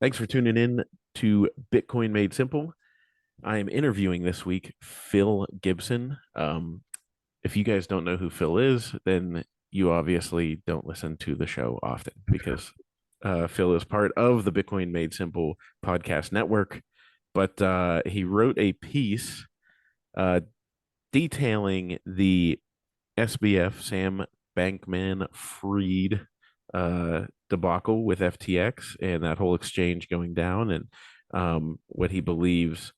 Thanks for tuning in to Bitcoin Made Simple. I am interviewing this week Phil Gibson. If you guys don't know who Phil is, then you obviously don't listen to the show often because Phil is part of the Bitcoin Made Simple podcast network. But he wrote a piece uh, detailing the SBF, Sam Bankman-Fried debacle with FTX and that whole exchange going down, and what he believes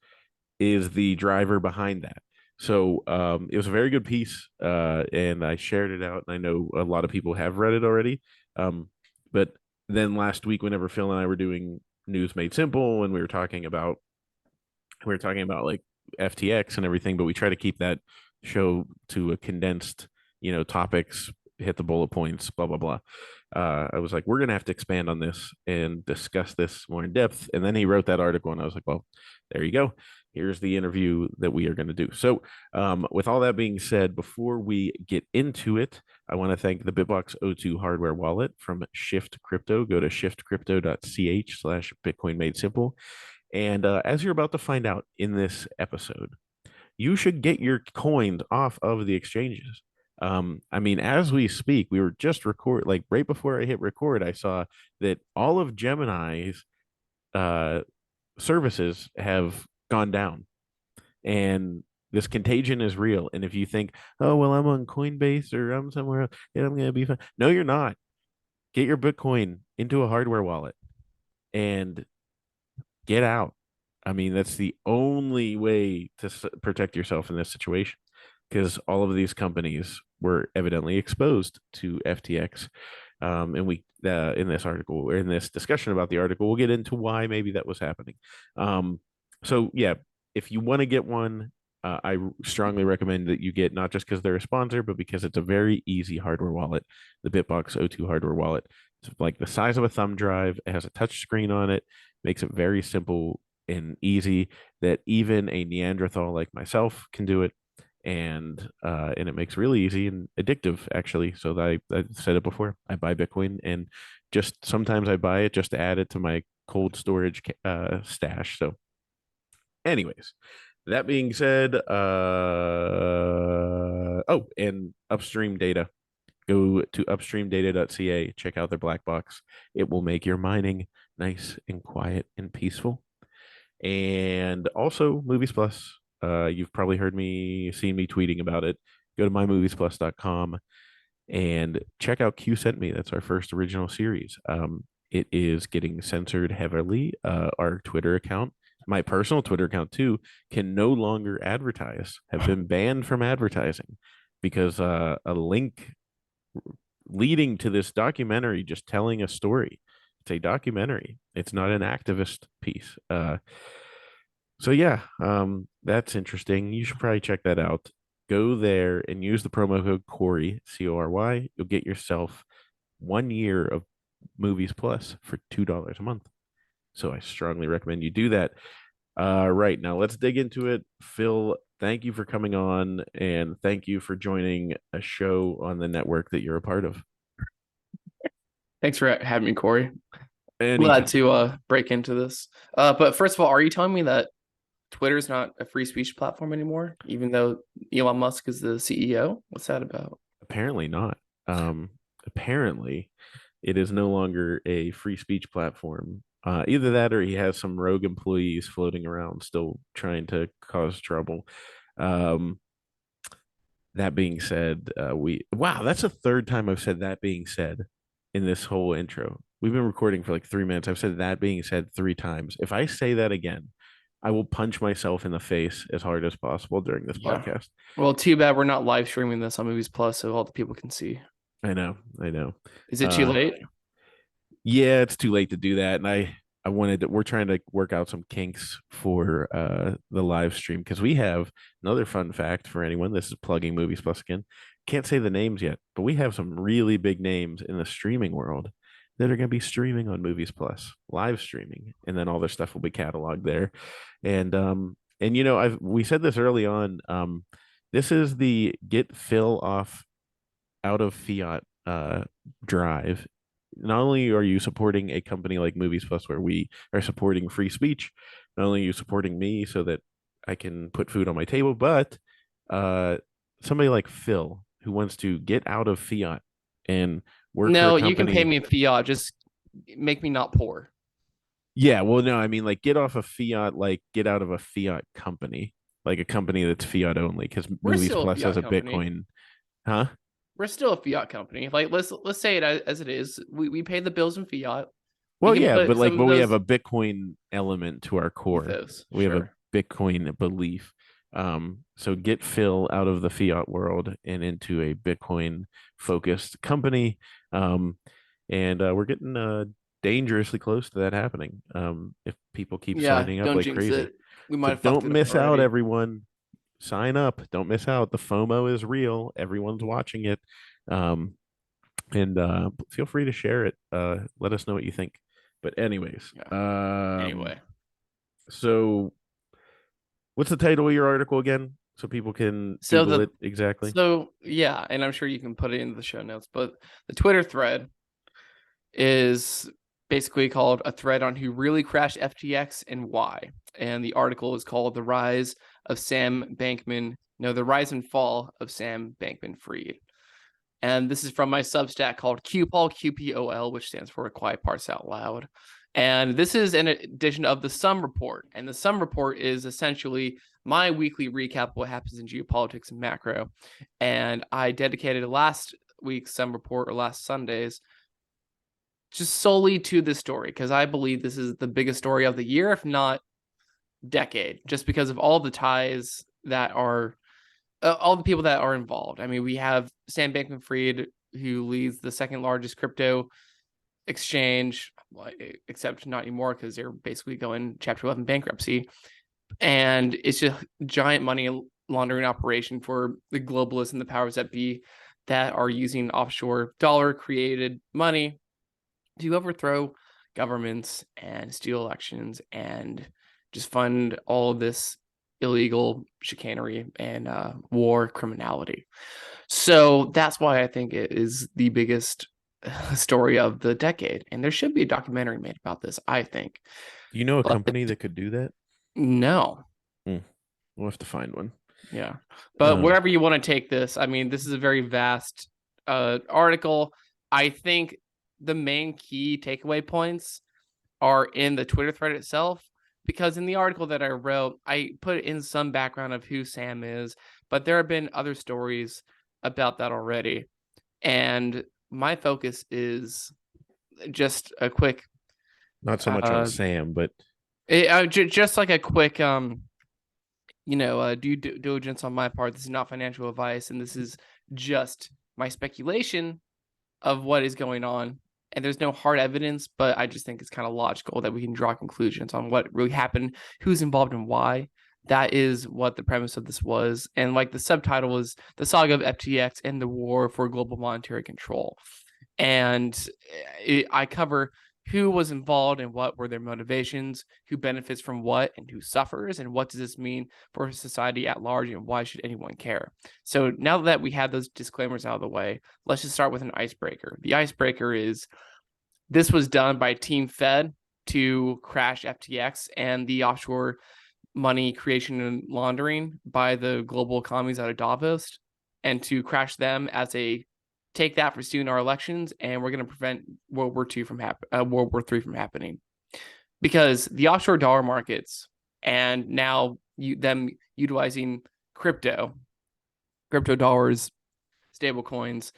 is the driver behind that. So it was a very good piece, and I shared it out. And I know a lot of people have read it already. But then last week, whenever Phil and I were doing News Made Simple, and we were talking about like FTX and everything, but we try to keep that show to a condensed, topics, hit the bullet points, blah blah blah. I was like, we're gonna have to expand on this and discuss this more in depth. And then he wrote that article, and I was like, well, there you go. Here's the interview that we are going to do. So, with all that being said, before we get into it, I want to thank the Bitbox O2 hardware wallet from Shift Crypto. Go to shiftcrypto.ch/Bitcoin Made Simple. And as you're about to find out in this episode, you should get your coins off of the exchanges. I mean, as we speak, we were just like right before I hit record, I saw that all of Gemini's uh, services have gone down, and this contagion is real. And if you think, oh well, I'm on Coinbase or I'm somewhere else, and I'm gonna be fine. No, you're not. Get your Bitcoin into a hardware wallet and get out. I mean, that's the only way to protect yourself in this situation because all of these companies were evidently exposed to FTX. And we, in this article, or in this discussion about the article, we'll get into why maybe that was happening. So, yeah, if you want to get one, I strongly recommend that you get, not just because they're a sponsor, but because it's a very easy hardware wallet. The Bitbox O2 hardware wallet. It's like the size of a thumb drive. It has a touch screen on it, makes it very simple and easy that even a Neanderthal like myself can do it. And it makes really easy and addictive actually. So I said it before. I buy Bitcoin, and just sometimes I buy it just to add it to my cold storage stash. So, anyways, that being said, oh, and upstream data. Go to upstreamdata.ca, check out their black box. It will make your mining nice and quiet and peaceful. And also Movies Plus. You've probably seen me tweeting about it. Go to mymoviesplus.com and check out Q Sent Me. That's our first original series. It is getting censored heavily. Our Twitter account, my personal Twitter account too, can no longer advertise, have been banned from advertising because a link leading to this documentary just telling a story. It's a documentary. It's not an activist piece. So yeah, that's interesting. You should probably check that out. Go there and use the promo code Cory, Cory. You'll get yourself 1 year of Movies Plus for $2 a month. So I strongly recommend you do that. Right now, let's dig into it. Phil, thank you for coming on, and thank you for joining a show on the network that you're a part of. Thanks for having me, Cory. Glad Anytime. to break into this. But first of all, are you telling me that Twitter's not a free speech platform anymore, even though Elon Musk is the CEO? What's that about? Apparently not. Apparently, it is no longer a free speech platform. Either that, or he has some rogue employees floating around still trying to cause trouble. Um, that being said, wow, that's the third time I've said that being said in this whole intro. We've been recording for like 3 minutes. I've said that being said 3 times. If I say that again, I will punch myself in the face as hard as possible during this Yeah. podcast. Well, too bad we're not live streaming this on Movies Plus so all the people can see. I know. Is it too Uh, late? yeah, it's too late to do that. And I wanted to, we're trying to work out some kinks for the live stream because we have another fun fact for anyone. This is plugging Movies Plus again. Can't say the names yet, but we have some really big names in the streaming world that are going to be streaming on Movies Plus, live streaming, and then all their stuff will be cataloged there. And I've we said this early on. This is the get Phil off out of fiat drive not only are you supporting a company like Movies Plus, where we are supporting free speech, not only are you supporting me so that I can put food on my table, but uh, somebody like Phil who wants to get out of fiat and work for a No, you can pay company. me in fiat. Just make me not poor. Yeah, well, no, I mean, like, get off of fiat, like, get out of a fiat company, like a company that's fiat only, because We're Movies still a Plus has fiat a company. Bitcoin, huh? We're still a fiat company. Like let's say it as it is. We pay the bills in fiat. We Well, can yeah, but put like, some but of we have those a Bitcoin element to our core. ethos. We have a Sure. Bitcoin belief. So get Phil out of the fiat world and into a Bitcoin focused company. Um, and we're getting dangerously close to that happening. If people keep Yeah, signing up don't like jinx crazy. it. We might So have fucked don't it up miss out, already. everyone. Sign up. Don't miss out. The FOMO is real. Everyone's watching it. Um, and feel free to share it. Let us know what you think. But anyways, Yeah. Anyway, so what's the title of your article again, so people can so Google the it exactly? so yeah, and I'm sure you can put it into the show notes, but the Twitter thread is basically called a thread on who really crashed FTX and why. And the article is called The Rise of Sam Bankman, no, The Rise and Fall of Sam Bankman-Fried. And this is from my Substack called QPOL, QPOL, which stands for Quiet Parts Out Loud. And this is an edition of the Sum Report. And the Sum Report is essentially my weekly recap of what happens in geopolitics and macro. And I dedicated last week's Sum Report, or last Sunday's, just solely to this story, because I believe this is the biggest story of the year, if not decade, just because of all the ties that are all the people that are involved. I mean, we have Sam Bankman-Fried, who leads the second largest crypto exchange, except not anymore because they're basically going Chapter 11 bankruptcy. And it's just giant money laundering operation for the globalists and the powers that be that are using offshore dollar created money to overthrow governments and steal elections and just fund all of this illegal chicanery and war criminality. So that's why I think it is the biggest story of the decade. And there should be a documentary made about this, I think. Do you know a But company that could do that? no, Hmm, we'll have to find one. yeah. But Um, wherever you want to take this, I mean, this is a very vast article. I think the main key takeaway points are in the Twitter thread itself, because in the article that I wrote, I put in some background of who Sam is, but there have been other stories about that already. And my focus is just a quick, Not so much on Sam, but just like a quick, due diligence on my part. This is not financial advice, and this is just my speculation of what is going on. And there's no hard evidence, but I just think it's kind of logical that we can draw conclusions on what really happened, who's involved, and why. That is what the premise of this was. And like the subtitle is The Saga of FTX and the War for Global Monetary Control. And I cover who was involved and what were their motivations, who benefits from what and who suffers, and what does this mean for society at large, and why should anyone care. So now that we have those disclaimers out of the way, let's just start with an icebreaker. The icebreaker is this was done by Team Fed to crash FTX and the offshore money creation and laundering by the global economies out of Davos, and to crash them as a take that for stealing our elections, and we're going to prevent World War III from happening, because the offshore dollar markets and now them utilizing crypto dollars, stable coins,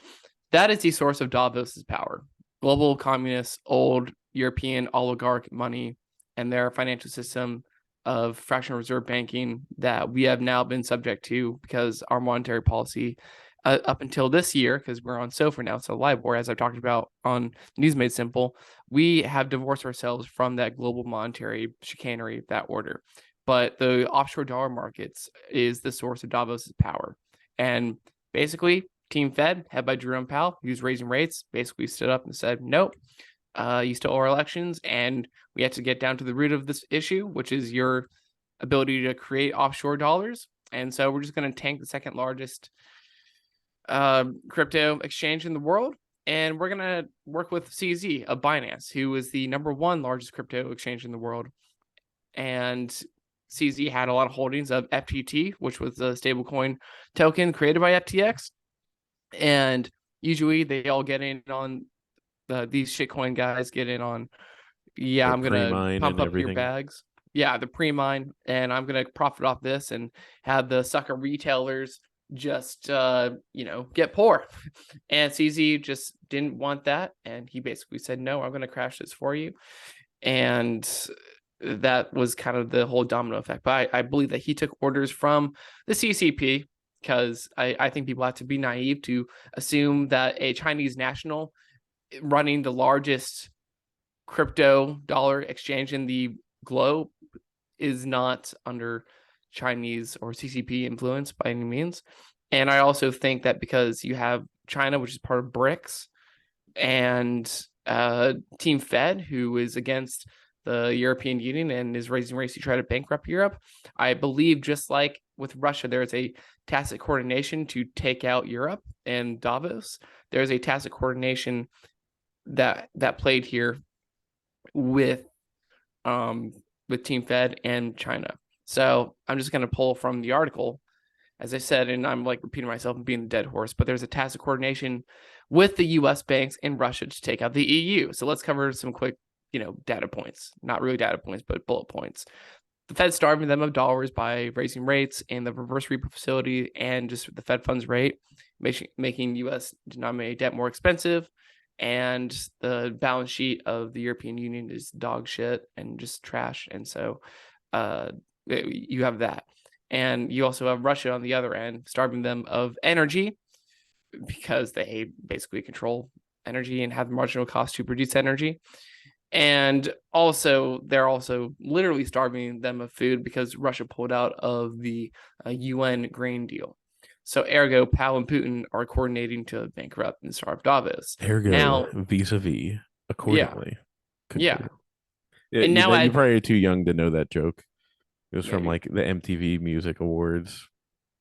that is the source of Davos's power. Global communists, old European oligarch money, and their financial system of fractional reserve banking that we have now been subject to because our monetary policy up until this year, because we're on SOFR now, so LIBOR, as I've talked about on News Made Simple, we have divorced ourselves from that global monetary chicanery, that order. But the offshore dollar markets is the source of Davos's power. And basically, Team Fed, head by Jerome Powell, who's raising rates, basically stood up and said, nope, you stole our elections, and we have to get down to the root of this issue, which is your ability to create offshore dollars. And so we're just going to tank the second largest crypto exchange in the world, and we're gonna work with CZ of Binance, who is the number one largest crypto exchange in the world. And CZ had a lot of holdings of FTT, which was a stablecoin token created by FTX. And usually they all get in on these shitcoin guys get in on, yeah, The I'm gonna pre-mine pump and up your everything. bags. Yeah, the pre-mine, and I'm gonna profit off this and have the sucker retailers just get poor. And CZ just didn't want that, and he basically said, no, I'm gonna crash this for you. And that was kind of the whole domino effect. But I believe that he took orders from the CCP, because I think people have to be naive to assume that a Chinese national running the largest crypto dollar exchange in the globe is not under Chinese or CCP influence by any means. And I also think that because you have China, which is part of BRICS, and Team Fed, who is against the European Union and is raising rates to try to bankrupt Europe, I believe just like with Russia, there is a tacit coordination to take out Europe and Davos. There's a tacit coordination that played here with Team Fed and China. So I'm just going to pull from the article, as I said, and I'm like repeating myself and being the dead horse, but there's a tacit coordination with the US banks and Russia to take out the EU. So let's cover some quick, data points, not really data points, but bullet points. The Fed starving them of dollars by raising rates and the reverse repo facility and just the Fed funds rate, making US denominated debt more expensive. And the balance sheet of the European Union is dog shit and just trash. And so you have that. And you also have Russia on the other end, starving them of energy because they basically control energy and have the marginal cost to produce energy. And also, they're also literally starving them of food because Russia pulled out of the UN grain deal. So, ergo, Powell and Putin are coordinating to bankrupt and starve Davos. Ergo, Now, vis-a-vis, yeah, accordingly. yeah. Conclude. Yeah, And you now know, you're I probably too young to know that joke. It was from maybe. like the MTV Music Awards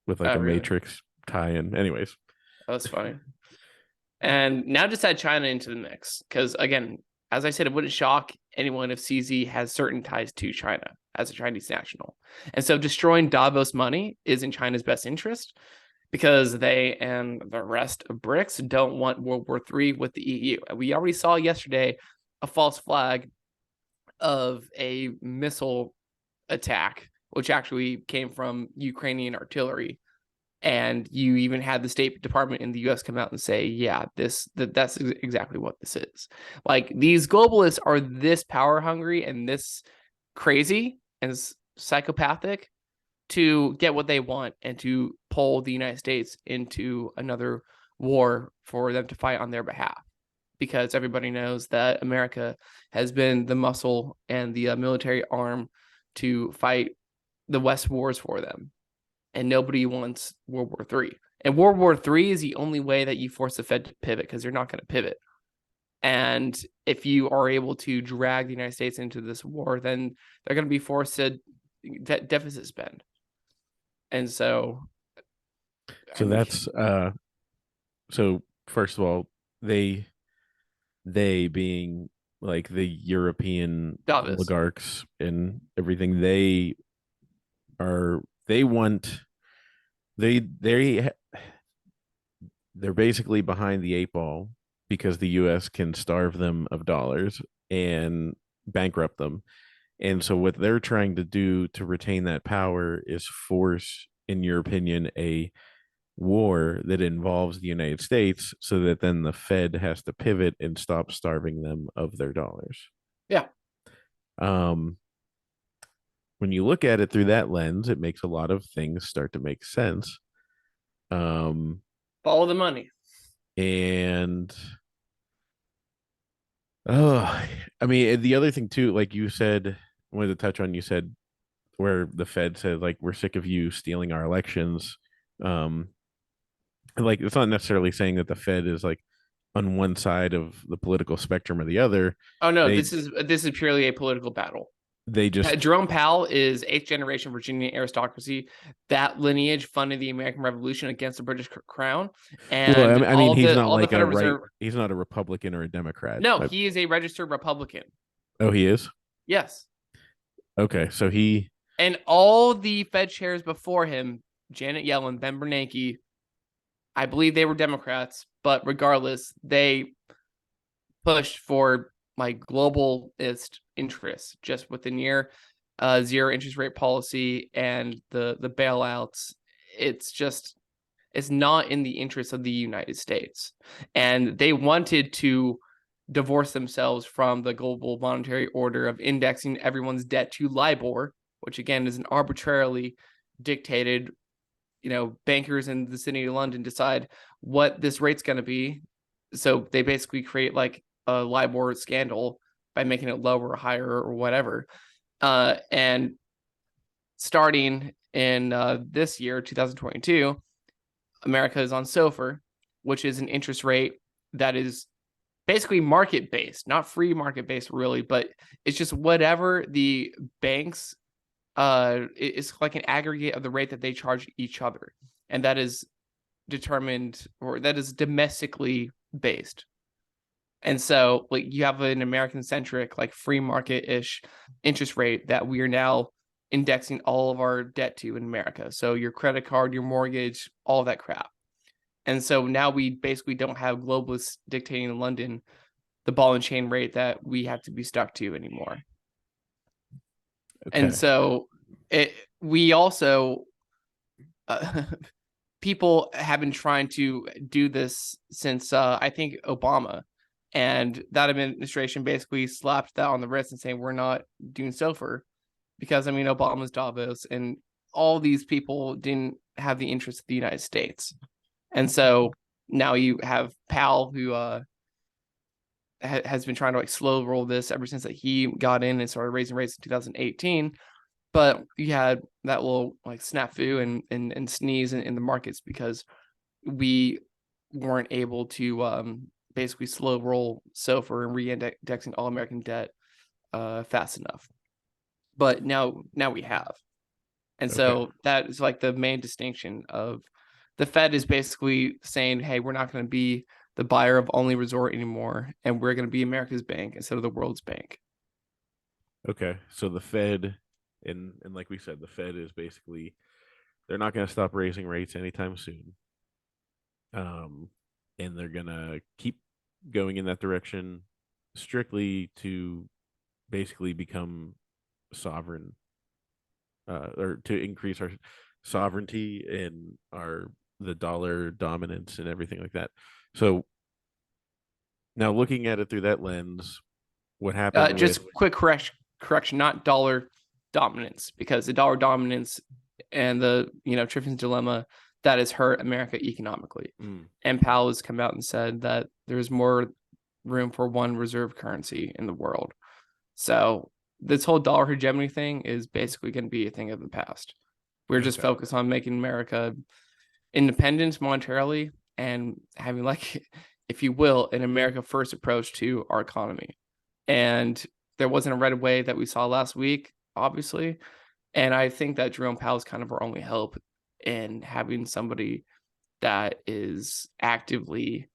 with like Oh, a really? Matrix tie-in. Anyways, That was funny. And now just add China into the mix. Because again, as I said, it wouldn't shock anyone if CZ has certain ties to China as a Chinese national. And so destroying Davos money is in China's best interest because they and the rest of BRICS don't want World War III with the EU. And we already saw yesterday a false flag of a missile attack, which actually came from Ukrainian artillery. And you even had the State Department in the US come out and say, yeah, that's exactly what this is. Like, these globalists are this power hungry and this crazy and psychopathic to get what they want and to pull the United States into another war for them to fight on their behalf. Because everybody knows that America has been the muscle and the military arm to fight the West wars for them, and nobody wants World War III. And World War III is the only way that you force the Fed to pivot, because they're not going to pivot. And if you are able to drag the United States into this war, then they're going to be forced to deficit spend. And so, I so mean, that's so first of all, they being like the European Davos. oligarchs and everything, are they want they're basically behind the eight ball because the US can starve them of dollars and bankrupt them. And so what they're trying to do to retain that power is force, in your opinion, a war that involves the United States so that then the Fed has to pivot and stop starving them of their dollars. Yeah. Um, when you look at it through that lens, it makes a lot of things start to make sense. Um, Follow the money. and oh, I mean, the other thing too, like you said, I wanted to touch on, you said where the Fed said like we're sick of you stealing our elections. Um, like it's not necessarily saying that the Fed is like on one side of the political spectrum or the other. Oh no, They this is purely a political battle. They just Jerome Powell is eighth generation Virginian aristocracy. That lineage funded the American Revolution against the British crown, well, and I mean, he's not all the like a Federal right. Reserve. He's not a Republican or a Democrat. No, he is a registered Republican. Oh, he is. Yes, Okay, so he. and all the Fed chairs before him, Janet Yellen, Ben Bernanke, I believe they were Democrats, but regardless, they pushed for like globalist interests, just with the near zero interest rate policy and the bailouts. It's just it's not in the interest of the United States, and they wanted to divorce themselves from the global monetary order of indexing everyone's debt to LIBOR, which again is an arbitrarily dictated. Bankers in the city of London decide what this rate's going to be, so they basically create like a LIBOR scandal by making it lower or higher or whatever. And starting in this year, 2022, America is on SOFR, which is an interest rate that is basically market based, not free market based really, but it's just whatever the banks, it's like an aggregate of the rate that they charge each other. And that is determined, or that is domestically based. And so like you have an American centric, like free market ish interest rate that we are now indexing all of our debt to in America. So your credit card, your mortgage, all of that crap. And so now we basically don't have globalists dictating in London the ball and chain rate that we have to be stuck to anymore. And Okay. so we also, people have been trying to do this since I think Obama, and that administration basically slapped that on the wrist and saying we're not doing SOFR because Obama's Davos and all these people didn't have the interest of the United States. And so now you have Powell, who has been trying to like slow roll this ever since that he got in and started raising rates in 2018. But you had that little like snafu and sneeze in the markets because we weren't able to basically slow roll SOFR and re-indexing all American debt fast enough. But now we have. And so that is like the main distinction of the Fed is basically saying, hey, we're not going to be the buyer of only resort anymore, and we're going to be America's bank instead of the world's bank. Okay. So the Fed, and like we said, the Fed is basically they're not going to stop raising rates anytime soon. And they're going to keep going in that direction strictly to basically become sovereign, or to increase our sovereignty and the dollar dominance and everything like that. So now looking at it through that lens, what happened Just with quick correction, not dollar dominance, because the dollar dominance and the Triffin's dilemma that has hurt America economically. And Powell has come out and said that there's more room for one reserve currency in the world. So this whole dollar hegemony thing is basically going to be a thing of the past. We're just focused on making America independent monetarily and having, like, if you will, an America first approach to our economy. And there wasn't a red wave that we saw last week, obviously. And I think that Jerome Powell is kind of our only hope in having somebody that is actively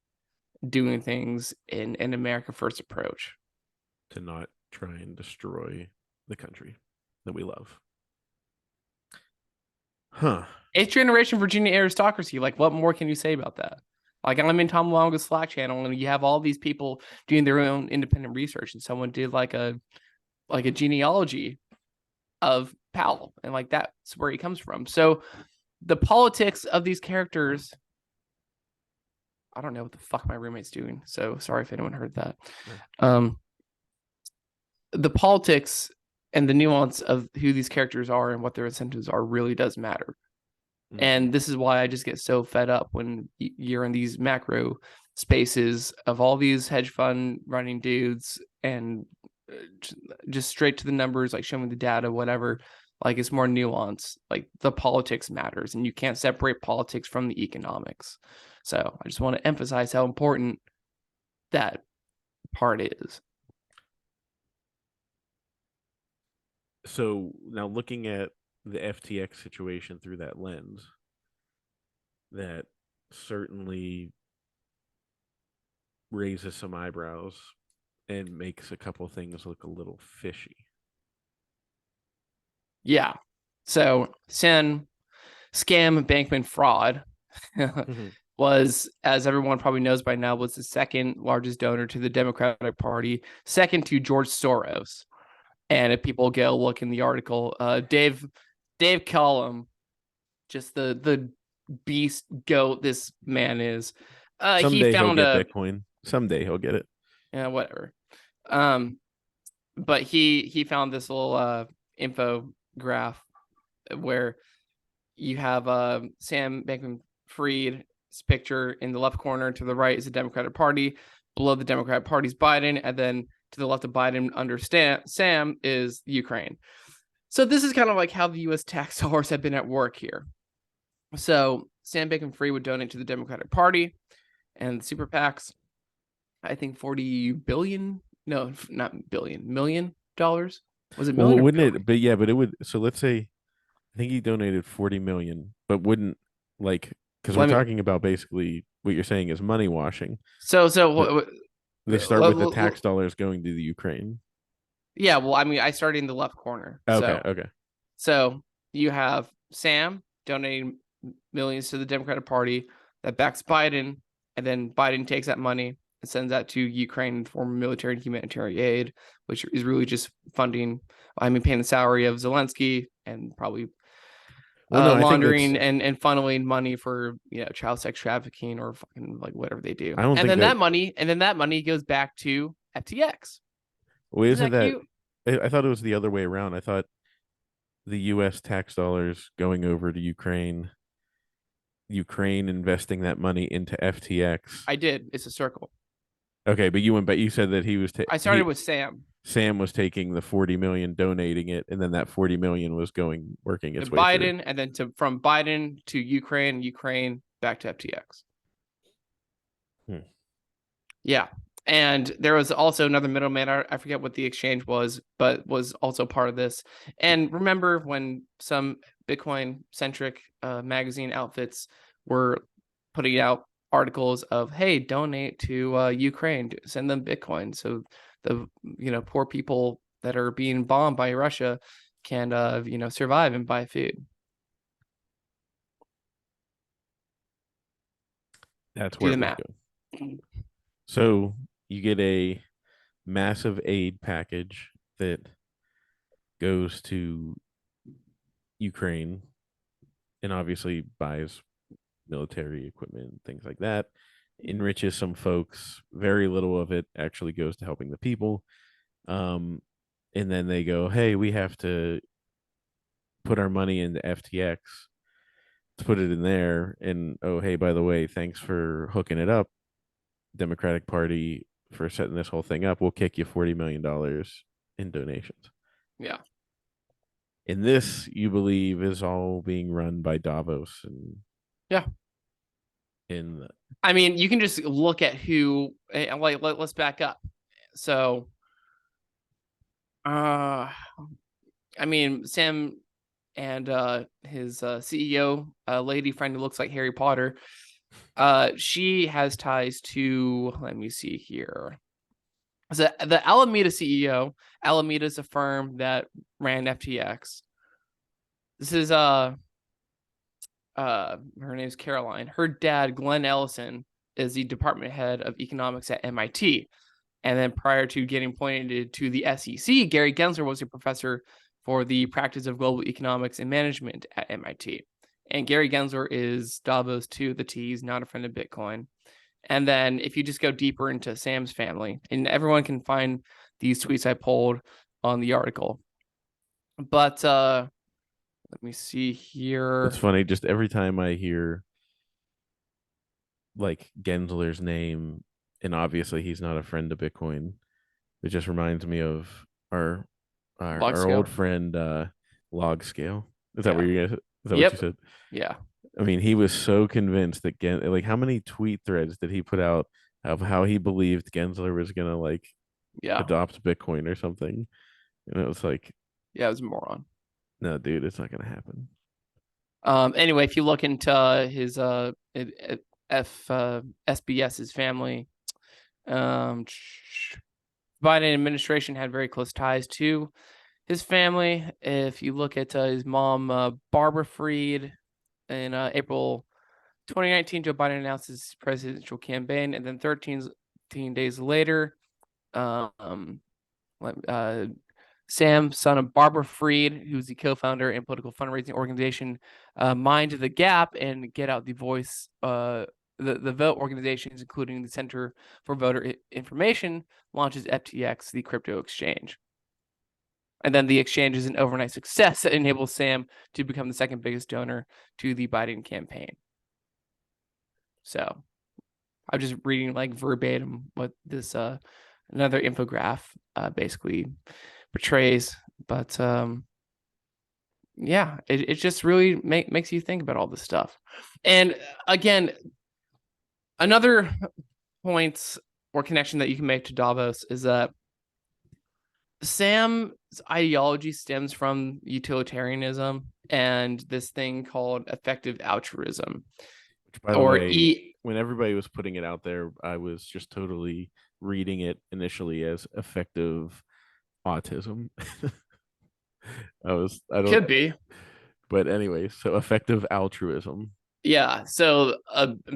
doing things in an America first approach to not try and destroy the country that we love. Huh. Eighth generation Virginia aristocracy. Like, what more can you say about that? Like, I'm in Tom Longo's Slack channel, and you have all these people doing their own independent research, and someone did like a genealogy of Powell, and like that's where he comes from. So the politics of these characters, I don't know what the fuck my roommate's doing, so sorry if anyone heard that. The politics and the nuance of who these characters are and what their incentives are really does matter. And this is why I just get so fed up when you're in these macro spaces of all these hedge fund running dudes and just straight to the numbers, like show me the data, whatever. Like, it's more nuanced. Like, the politics matters, and you can't separate politics from the economics. So I just want to emphasize how important that part is. So now looking at the FTX situation through that lens, that certainly raises some eyebrows and makes a couple things look a little fishy. Yeah. So Sin scam Bankman-Fried was, as everyone probably knows by now, was the second largest donor to the Democratic Party, second to George Soros. And if people go look in the article, Dave Cullum, just the beast goat this man is. He Someday he'll found get a Bitcoin. Someday he'll get it. whatever. Um, but he found this little infograph where you have Sam Bankman-Fried's picture in the left corner. To the right is the Democratic Party. Below the Democratic Party's Biden, and then to the left of Biden under Sam is Ukraine. So this is kind of like how the U.S. tax dollars have been at work here. So Sam Bankman-Fried would donate to the Democratic Party and the super PACs. I think 40 billion. No, not billion. $1 million. Was it Well, million or wouldn't billion? it? But yeah, but it would. So let's say I think he donated 40 million, but wouldn't like because we're Let me. talking about basically what you're saying is money washing. So But they start with the tax dollars going to the Ukraine. yeah. Well, I mean, I started in the left corner. Okay, So okay. so you have Sam donating millions to the Democratic Party that backs Biden, and then Biden takes that money and sends that to Ukraine in the form of military and humanitarian aid, which is really just funding. I mean, paying the salary of Zelensky and probably Well, no, I think that's. laundering and funneling money for child sex trafficking or fucking like whatever they do. I don't And think then that. that money goes back to FTX. Well, Isn't isn't that that? cute? I thought it was the other way around. I thought the U.S. tax dollars going over to Ukraine, Ukraine investing that money into FTX. I did. It's a circle. Okay, but you went, but you said that he was I started he with Sam. Sam was taking the 40 million, donating it, and then that 40 million was going working To its way through. Biden, and then from Biden to Ukraine, Ukraine back to FTX. Hmm. Yeah. And there was also another middleman. I forget what the exchange was, but was also part of this. And remember when some Bitcoin centric magazine outfits were putting out articles of, hey, donate to Ukraine, send them Bitcoin. So the poor people that are being bombed by Russia can survive and buy food. That's Do where the it was math. going. So you get a massive aid package that goes to Ukraine and obviously buys military equipment, things like that, enriches some folks. Very little of it actually goes to helping the people. Um, and then they go, hey, we have to put our money into FTX to put it in there. And oh, hey, by the way, thanks for hooking it up, Democratic Party, for setting this whole thing up. We'll kick you $40 million in donations. Yeah. And this, you believe, is all being run by Davos and Yeah. in the, I mean, you can just look at who. Let's back up. So, I mean, Sam and his CEO, lady friend who looks like Harry Potter, she has ties to. Let me see here. So the Alameda CEO. Alameda is a firm that ran FTX. This is her name's Caroline. Her dad, Glenn Ellison, is the department head of economics at MIT. And then prior to getting appointed to the SEC, Gary Gensler was a professor for the practice of global economics and management at MIT. And Gary Gensler is Davos to the T. He's not a friend of Bitcoin. And then if you just go deeper into Sam's family, and everyone can find these tweets I pulled on the article. But let me see here. it's funny. Just every time I hear like Gensler's name, and obviously he's not a friend of Bitcoin, it just reminds me of our Log our old scale. friend Log Scale. Is that Yeah. what you guys? Is that what you Yep. said? Yeah. I mean, he was so convinced that like how many tweet threads did he put out of how he believed Gensler was gonna like Yeah. adopt Bitcoin or something? And it was like Yeah, it was a moron. No, dude, it's not gonna happen. Anyway, if you look into his SBS's family, um, Biden administration had very close ties to his family. If you look at his mom, Barbara Fried, in April 2019, Joe Biden announced his presidential campaign, and then 13 days later, um, Sam, son of Barbara Fried, who's the co-founder and political fundraising organization Mind the Gap and Get Out the Voice, the vote organizations, including the Center for Voter Information, launches FTX, the crypto exchange. And then the exchange is an overnight success that enables Sam to become the second biggest donor to the Biden campaign. So I'm just reading like verbatim what this another infograph basically portrays. But yeah, it just really makes you think about all this stuff. And again, another point or connection that you can make to Davos is that Sam's ideology stems from utilitarianism and this thing called effective altruism, Which, by the or way, when everybody was putting it out there, I was just totally reading it initially as effective autism. I don't, could be. but anyway, so effective altruism. Yeah. So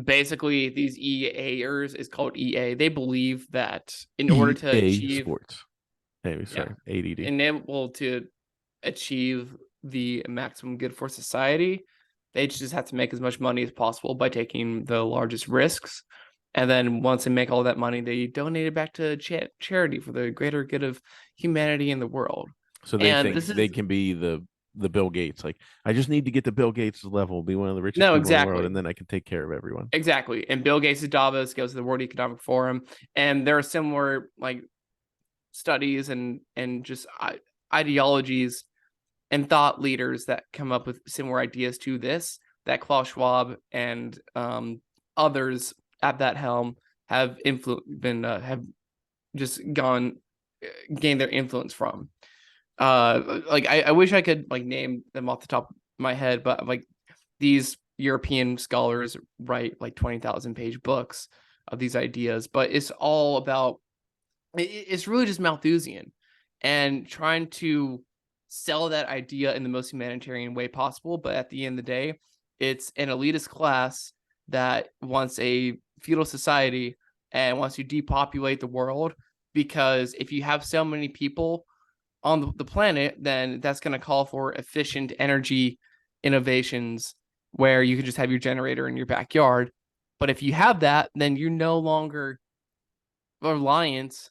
basically, these EAers is called EA. They believe that in order to EA achieve, Sports. Anyway, yeah, sorry, ADD. enable to achieve the maximum good for society, they just have to make as much money as possible by taking the largest risks. And then once they make all that money, they donate it back to charity for the greater good of humanity and the world. So they And think this they is can be the Bill Gates. Like, I just need to get to Bill Gates' level, be one of the richest no, people in the world, exactly. and then I can take care of everyone. Exactly. And Bill Gates' Davos goes to the World Economic Forum, and there are similar like studies and just ideologies and thought leaders that come up with similar ideas to this that Klaus Schwab and others at that helm have have just gained their influence from. Like I wish I could like name them off the top of my head, but like these European scholars write like 20,000 page books of these ideas, but it's all about it's really just Malthusian and trying to sell that idea in the most humanitarian way possible. But at the end of the day, it's an elitist class that wants a feudal society and wants to depopulate the world, because if you have so many people on the planet, then that's going to call for efficient energy innovations where you can just have your generator in your backyard. But if you have that, then you're no longer reliant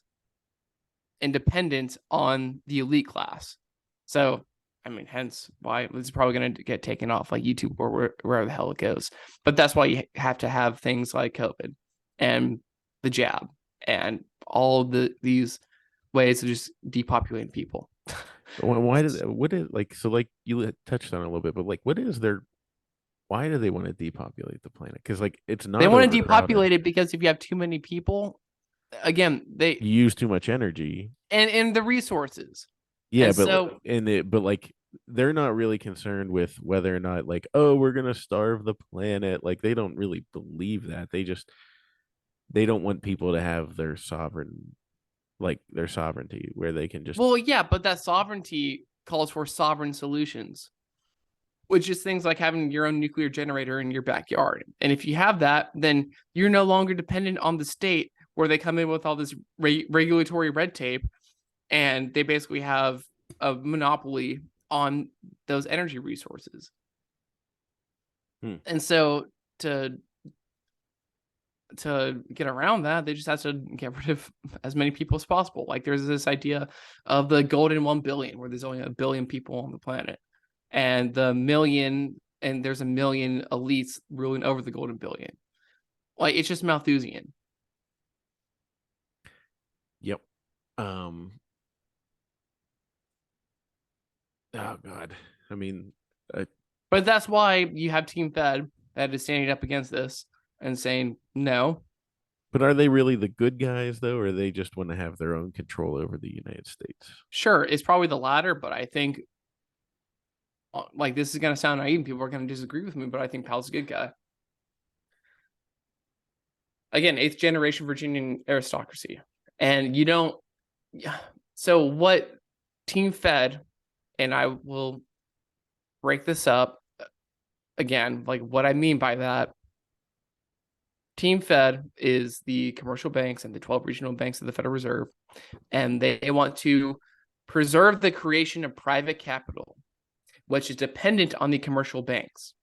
and dependent on the elite class. So, I mean, hence why this is probably going to get taken off like YouTube or wherever the hell it goes. But that's why you have to have things like COVID and the jab and all these ways of just depopulating people. Why did what is like so like you touched on it a little bit, but like what is their why do they want to depopulate the planet? Because like it's They not want to overcrowded. depopulate it because if you have too many people, again, they You use too much energy. and the resources. Yeah, And but so but like they're not really concerned with whether or not like, oh, we're gonna starve the planet. Like they don't really believe that. They don't want people to have their sovereignty where they can just well, yeah, but that sovereignty calls for sovereign solutions, which is things like having your own nuclear generator in your backyard. And if you have that, then you're no longer dependent on the state where they come in with all this regulatory red tape and they basically have a monopoly on those energy resources. And so to get around that, they just have to get rid of as many people as possible. Like there's this idea of the golden 1 billion, where there's only 1 billion people on the planet, and there's a million elites ruling over the golden billion. Like it's just Malthusian. Yep. Um oh god. I mean But that's why you have Team Fed that is standing up against this and saying no. But are they really the good guys though, or they just want to have their own control over the United States? Sure, it's probably the latter, but I think like this is gonna sound naive. People are gonna disagree with me, but I think Powell's a good guy. Again, eighth generation Virginian aristocracy, and you don't. So what Team Fed, and I will break this up again. Like what I mean by that, Team Fed is the commercial banks and the 12 regional banks of the Federal Reserve, and they want to preserve the creation of private capital, which is dependent on the commercial banks.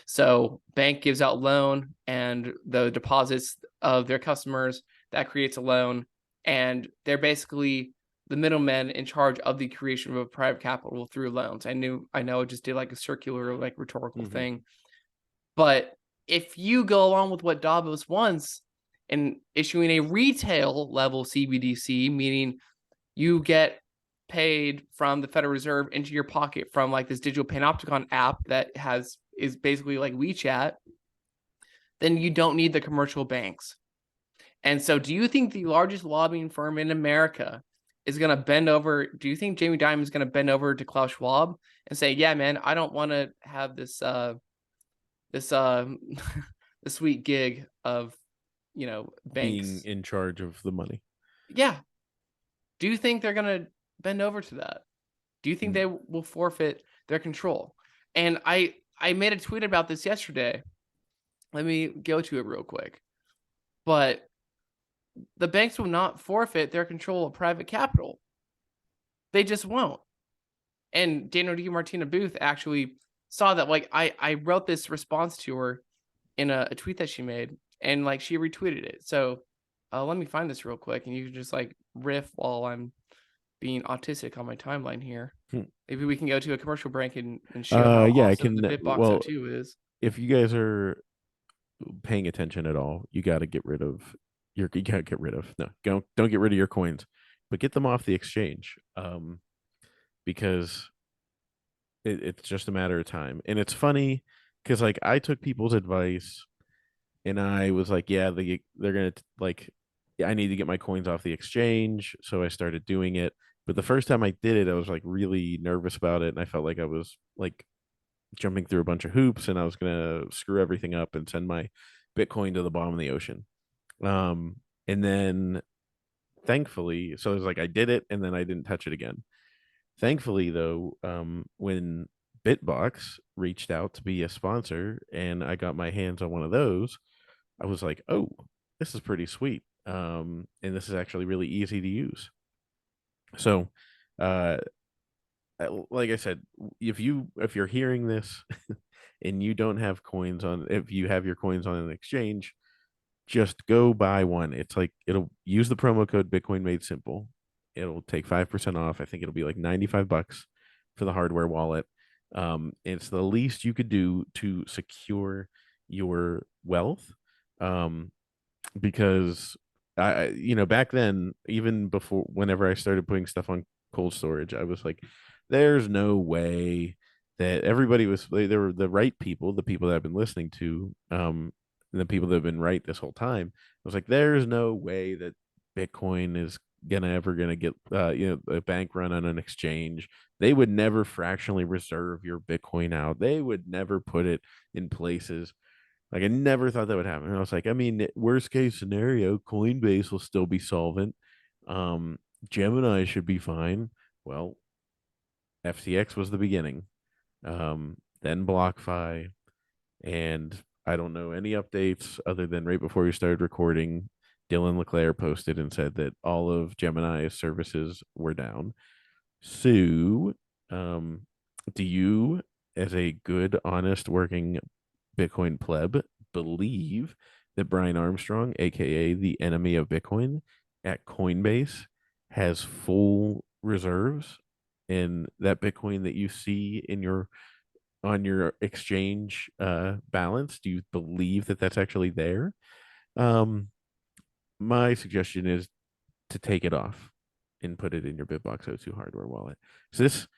So bank gives out loan and the deposits of their customers, that creates a loan, and they're basically the middlemen in charge of the creation of a private capital through loans. I know I just did like a circular, like rhetorical thing, but if you go along with what Davos wants and issuing a retail level CBDC, meaning you get paid from the Federal Reserve into your pocket from like this digital panopticon app that is basically like WeChat, then you don't need the commercial banks. And so do you think the largest lobbying firm in America is going to bend over? Do you think Jamie Dimon is going to bend over to Klaus Schwab and say, yeah, man, I don't want to have this the sweet gig of Being banks? in charge of the money. Yeah. Do you think they're going to bend over to that? Do you think they will forfeit their control? And I made a tweet about this yesterday. Let me go to it real quick. But the banks will not forfeit their control of private capital. They just won't. And Daniel DiMartino Booth actually saw that. Like I wrote this response to her in a tweet that she made, and like she retweeted it. So let me find this real quick, and you can just like riff while I'm being autistic on my timeline here. Hmm. Maybe we can go to a commercial break and show how Yeah, I awesome can. the Bitbox Well, O2 is. if you guys are paying attention at all, you got to get rid of you got to get rid of no, don't get rid of your coins, but get them off the exchange. Because it's just a matter of time, and it's funny because like I took people's advice, and I was like, yeah, they're gonna like, yeah, I need to get my coins off the exchange, so I started doing it. But the first time I did it, I was like really nervous about it, and I felt like I was like jumping through a bunch of hoops, and I was gonna screw everything up and send my Bitcoin to the bottom of the ocean. Um, and then thankfully, so it was like I did it, and then I didn't touch it again. Thankfully, though, when Bitbox reached out to be a sponsor, and I got my hands on one of those, I was like, oh, this is pretty sweet. And this is actually really easy to use. So, uh, like I said, if you're hearing this and you don't have coins on, if you have your coins on an exchange, just go buy one. It's like it'll use the promo code Bitcoin Made Simple. It'll take 5% off. I think it'll be like $95 for the hardware wallet. It's the least you could do to secure your wealth. Um, because back then, even before, whenever I started putting stuff on cold storage, I was like, there's no way that everybody was, they were the right people, the people that I've been listening to, and the people that have been right this whole time. I was like, there's no way that Bitcoin is gonna get a bank run on an exchange. They would never fractionally reserve your Bitcoin out. They would never put it in places like I never thought that would happen. And I was like, I mean, worst case scenario, Coinbase will still be solvent. Um, Gemini should be fine. Well, FTX was the beginning. Then BlockFi, and I don't know any updates other than right before we started recording, Dylan LeClaire posted and said that all of Gemini's services were down. So, um, do you, as a good, honest, working Bitcoin pleb, believe that Brian Armstrong, aka the enemy of Bitcoin, at Coinbase has full reserves, and that Bitcoin that you see in your on your exchange balance, do you believe that that's actually there? Um, my suggestion is to take it off and put it in your Bitbox O2 hardware wallet. So this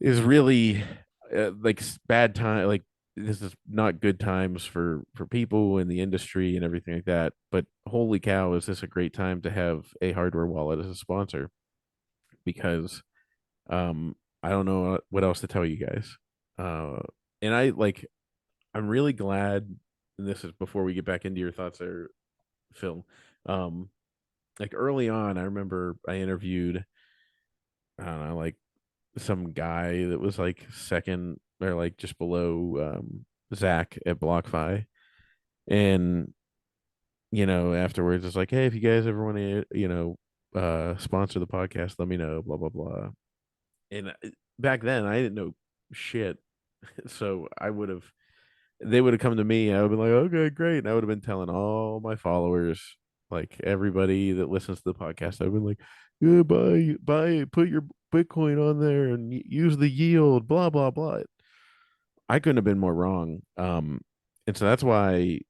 is really like bad time. Like this is not good times for people in the industry and everything like that. But holy cow, is this a great time to have a hardware wallet as a sponsor? Because I don't know what else to tell you guys. Uh, and I'm really glad. And this is before we get back into your thoughts there, Phil. Um, like early on, I remember I interviewed, I don't know, like some guy that was like second or like just below Zach at BlockFi. And, afterwards it's like, hey, if you guys ever want to, sponsor the podcast, let me know, blah, blah, blah. And back then I didn't know shit. So they would have come to me. I would have been like, okay, great. And I would have been telling all my followers, like everybody that listens to the podcast, I've been like, yeah, buy, put your Bitcoin on there and use the yield, blah, blah, blah. I couldn't have been more wrong. And so that's why,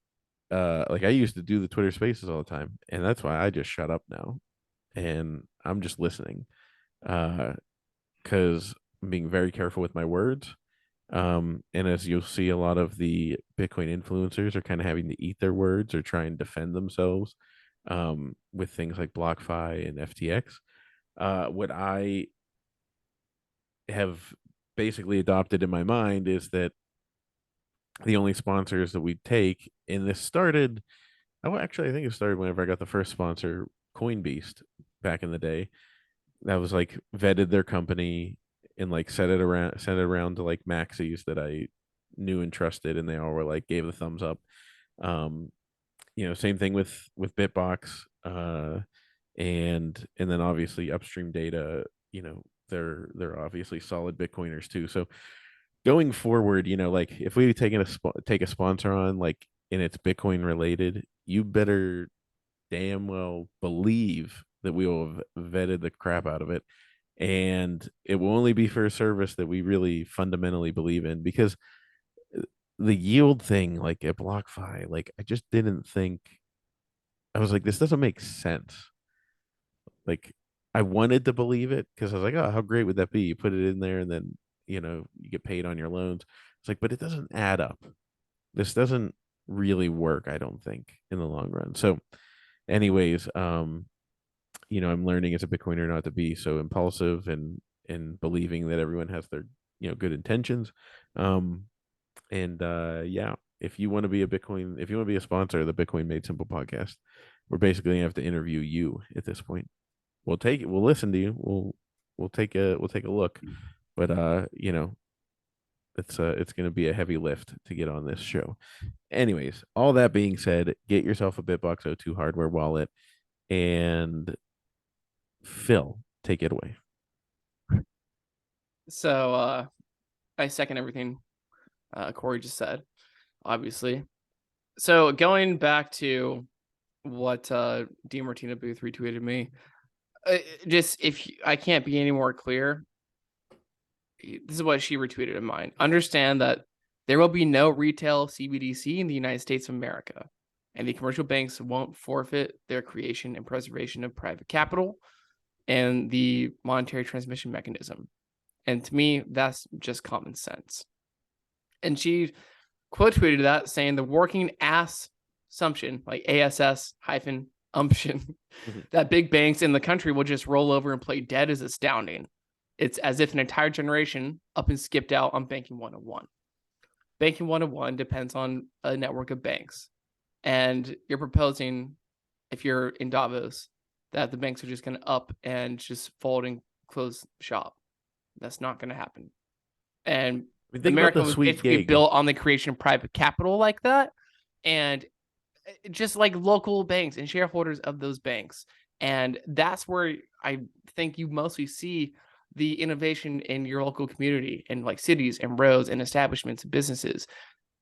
like I used to do the Twitter spaces all the time. And that's why I just shut up now and I'm just listening. Because I'm being very careful with my words. And as you'll see, a lot of the Bitcoin influencers are kind of having to eat their words or try and defend themselves with things like BlockFi and FTX. What I have basically adopted in my mind is that the only sponsors that we take, and this started, oh, actually, I think it started whenever I got the first sponsor, CoinBeast, back in the day. That was like vetted their company and like sent it around to like maxis that I knew and trusted, and they all were like gave the thumbs up. Um, same thing with Bitbox, and then obviously Upstream Data. They're obviously solid Bitcoiners too. So going forward, like if we take a sponsor on like and it's Bitcoin related, you better damn well believe that we will have vetted the crap out of it. And it will only be for a service that we really fundamentally believe in because the yield thing, like at BlockFi, like I just didn't think, I was like, this doesn't make sense. Like I wanted to believe it because I was like, oh, how great would that be? You put it in there and then, you get paid on your loans. It's like, but it doesn't add up. This doesn't really work, I don't think, in the long run. So, anyways, I'm learning as a Bitcoiner not to be so impulsive and believing that everyone has their good intentions. Um, and yeah, if you want to be a sponsor of the Bitcoin Made Simple podcast, we're basically gonna have to interview you at this point. We'll listen to you. We'll take a look, but it's gonna be a heavy lift to get on this show. Anyways, all that being said, get yourself a Bitbox O2 hardware wallet and Phil, take it away. So I second everything Cory just said, obviously. So going back to what DiMartina Booth retweeted me, just I can't be any more clear. This is what she retweeted of mine. Understand that there will be no retail CBDC in the United States of America, and the commercial banks won't forfeit their creation and preservation of private capital and the monetary transmission mechanism. And to me, that's just common sense. And she quote tweeted that saying the working assumption, like ASS hyphen umption, that big banks in the country will just roll over and play dead is astounding. It's as if an entire generation up and skipped out on Banking 101. Banking 101 depends on a network of banks. And you're proposing, if you're in Davos, that the banks are just going to up and just fold and close shop. That's not going to happen. And Think about America the was sweet basically gig. built on the creation of private capital like that. And just like local banks and shareholders of those banks. And that's where I think you mostly see the innovation in your local community and like cities and roads and establishments and businesses.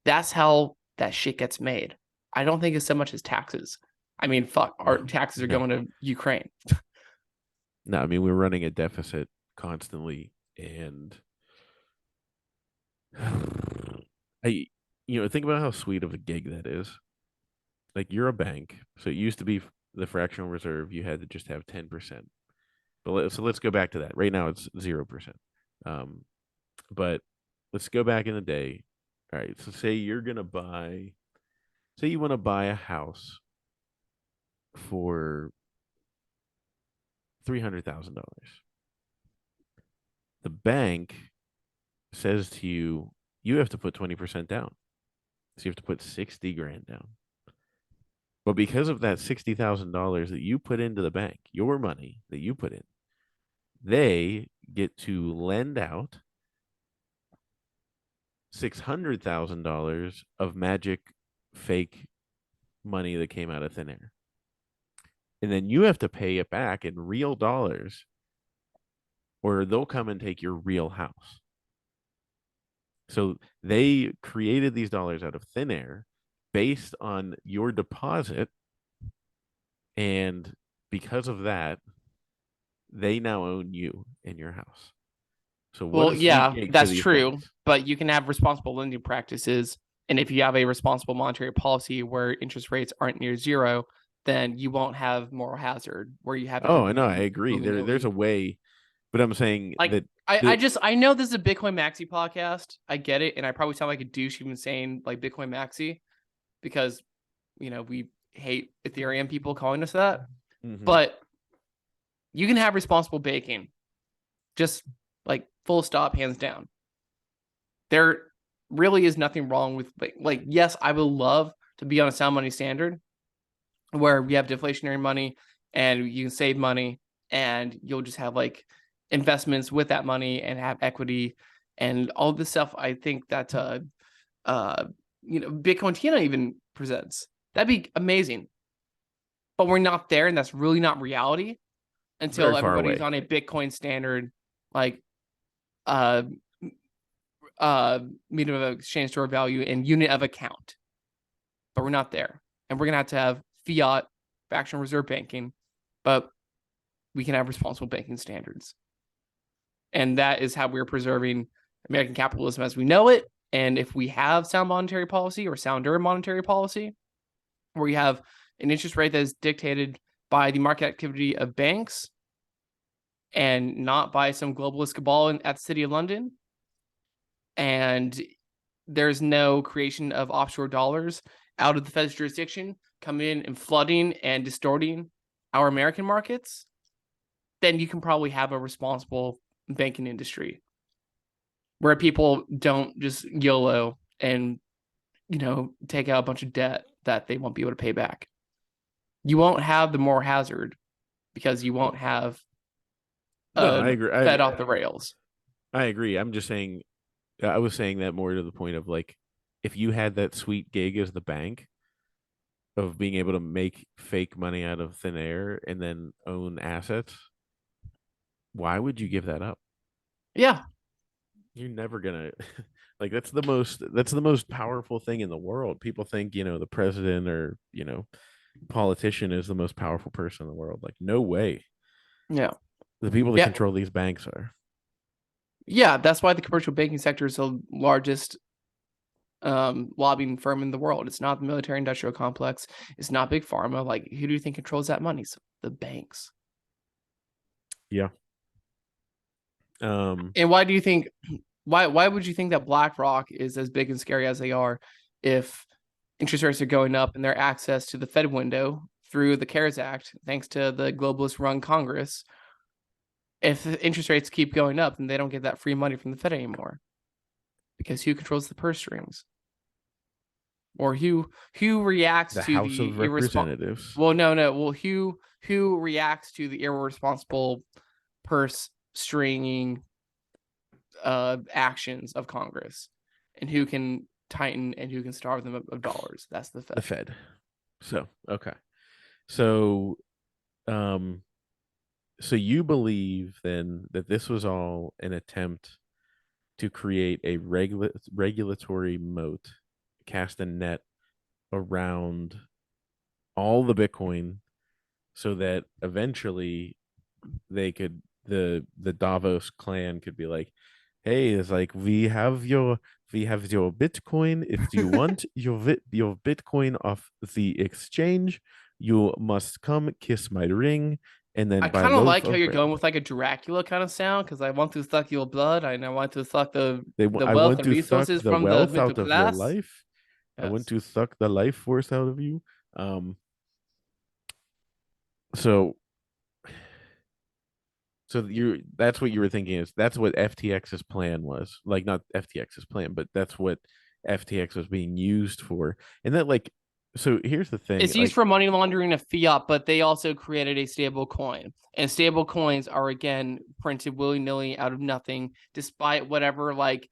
That's how that shit gets made. I don't think it's so much as taxes. I mean, fuck, our taxes are No, going to Ukraine. no. I mean, we're running a deficit constantly, and I, think about how sweet of a gig that is. Like you're a bank, so it used to be the fractional reserve. You had to just have 10%. So let's go back to that. Right now it's 0%. Um, but let's go back in the day. All right. So say you want to buy a house for $300,000. The bank says to you, you have to put 20% down. So you have to put 60 grand down. But because of that $60,000 that you put into the bank, your money that you put in, they get to lend out $600,000 of magic fake money that came out of thin air. And then you have to pay it back in real dollars, or they'll come and take your real house. So they created these dollars out of thin air based on your deposit. And because of that, they now own you in your house. So what Well, a sweet yeah, gig for that's these true, banks. but you can have responsible lending practices. And if you have a responsible monetary policy where interest rates aren't near zero, then you won't have moral hazard where you have Oh, I know, everybody I agree. willy There's a nilly. way, but I'm saying Like that I the just I know this is a Bitcoin Maxi podcast. I get it, and I probably sound like a douche even saying like Bitcoin Maxi because we hate Ethereum people calling us that. Mhm. But you can have responsible baking, just like full stop, hands down. There really is nothing wrong with like yes, I would love to be on a sound money standard where we have deflationary money and you can save money and you'll just have like investments with that money and have equity and all this stuff. I think that uh Bitcoin Tina even presents. That'd be amazing. But we're not there, and that's really not reality very until far everybody's away. on a Bitcoin standard, like uh medium of exchange store value and unit of account. But we're not there. And we're gonna have fiat fractional reserve banking, but we can have responsible banking standards. And that is how we're preserving American capitalism as we know it. And if we have sound monetary policy or sounder monetary policy, where you have an interest rate that is dictated by the market activity of banks and not by some globalist cabal at the City of London, and there's no creation of offshore dollars out of the Fed's jurisdiction coming in and flooding and distorting our American markets, then you can probably have a responsible banking industry where people don't just YOLO and take out a bunch of debt that they won't be able to pay back. You won't have the moral hazard because you won't have No, I a agree. Fed off the rails. I agree. I'm just saying I was saying that more to the point of like if you had that sweet gig as the bank of being able to make fake money out of thin air and then own assets, why would you give that up? Yeah. You're never gonna like that's the most powerful thing in the world. People think, the president or, politician is the most powerful person in the world. Like, no way. Yeah. The people that Yeah. control these banks are. Yeah. That's why the commercial banking sector is the largest lobbying firm in the world. It's not the military industrial complex. It's not big pharma. Like, who do you think controls that money? So the banks. Yeah. Um, And why do you think? Why would you think that BlackRock is as big and scary as they are if interest rates are going up and their access to the Fed window through the CARES Act, thanks to the globalist run Congress, if interest rates keep going up, then they don't get that free money from the Fed anymore. Because who controls the purse strings? Or who reacts the to House of the irresponsible Representatives. well no well who reacts to the irresponsible purse stringing actions of Congress, and who can tighten and who can starve them of dollars? That's the The Fed. Fed. So, okay. So, um, so you believe then that this was all an attempt to create a regulatory moat, cast a net around all the Bitcoin so that eventually the Davos clan could be like, hey, it's like we have your Bitcoin. If you want your Bitcoin off the exchange, you must come kiss my ring and I then by kind of loaf like how of you're bread. going with like a Dracula kind of sound because I want to suck your blood and I want to suck the I wealth want and to suck resources the from the wealth middle out of your class. life. I want Yes. to suck the life force out of you. Um, so so you that's what you were thinking is that's what FTX's plan was. Like not FTX's plan, but that's what FTX was being used for. And that like so here's the thing, It's used like for money laundering of fiat, but they also created a stable coin. And stable coins are again printed willy-nilly out of nothing, despite whatever like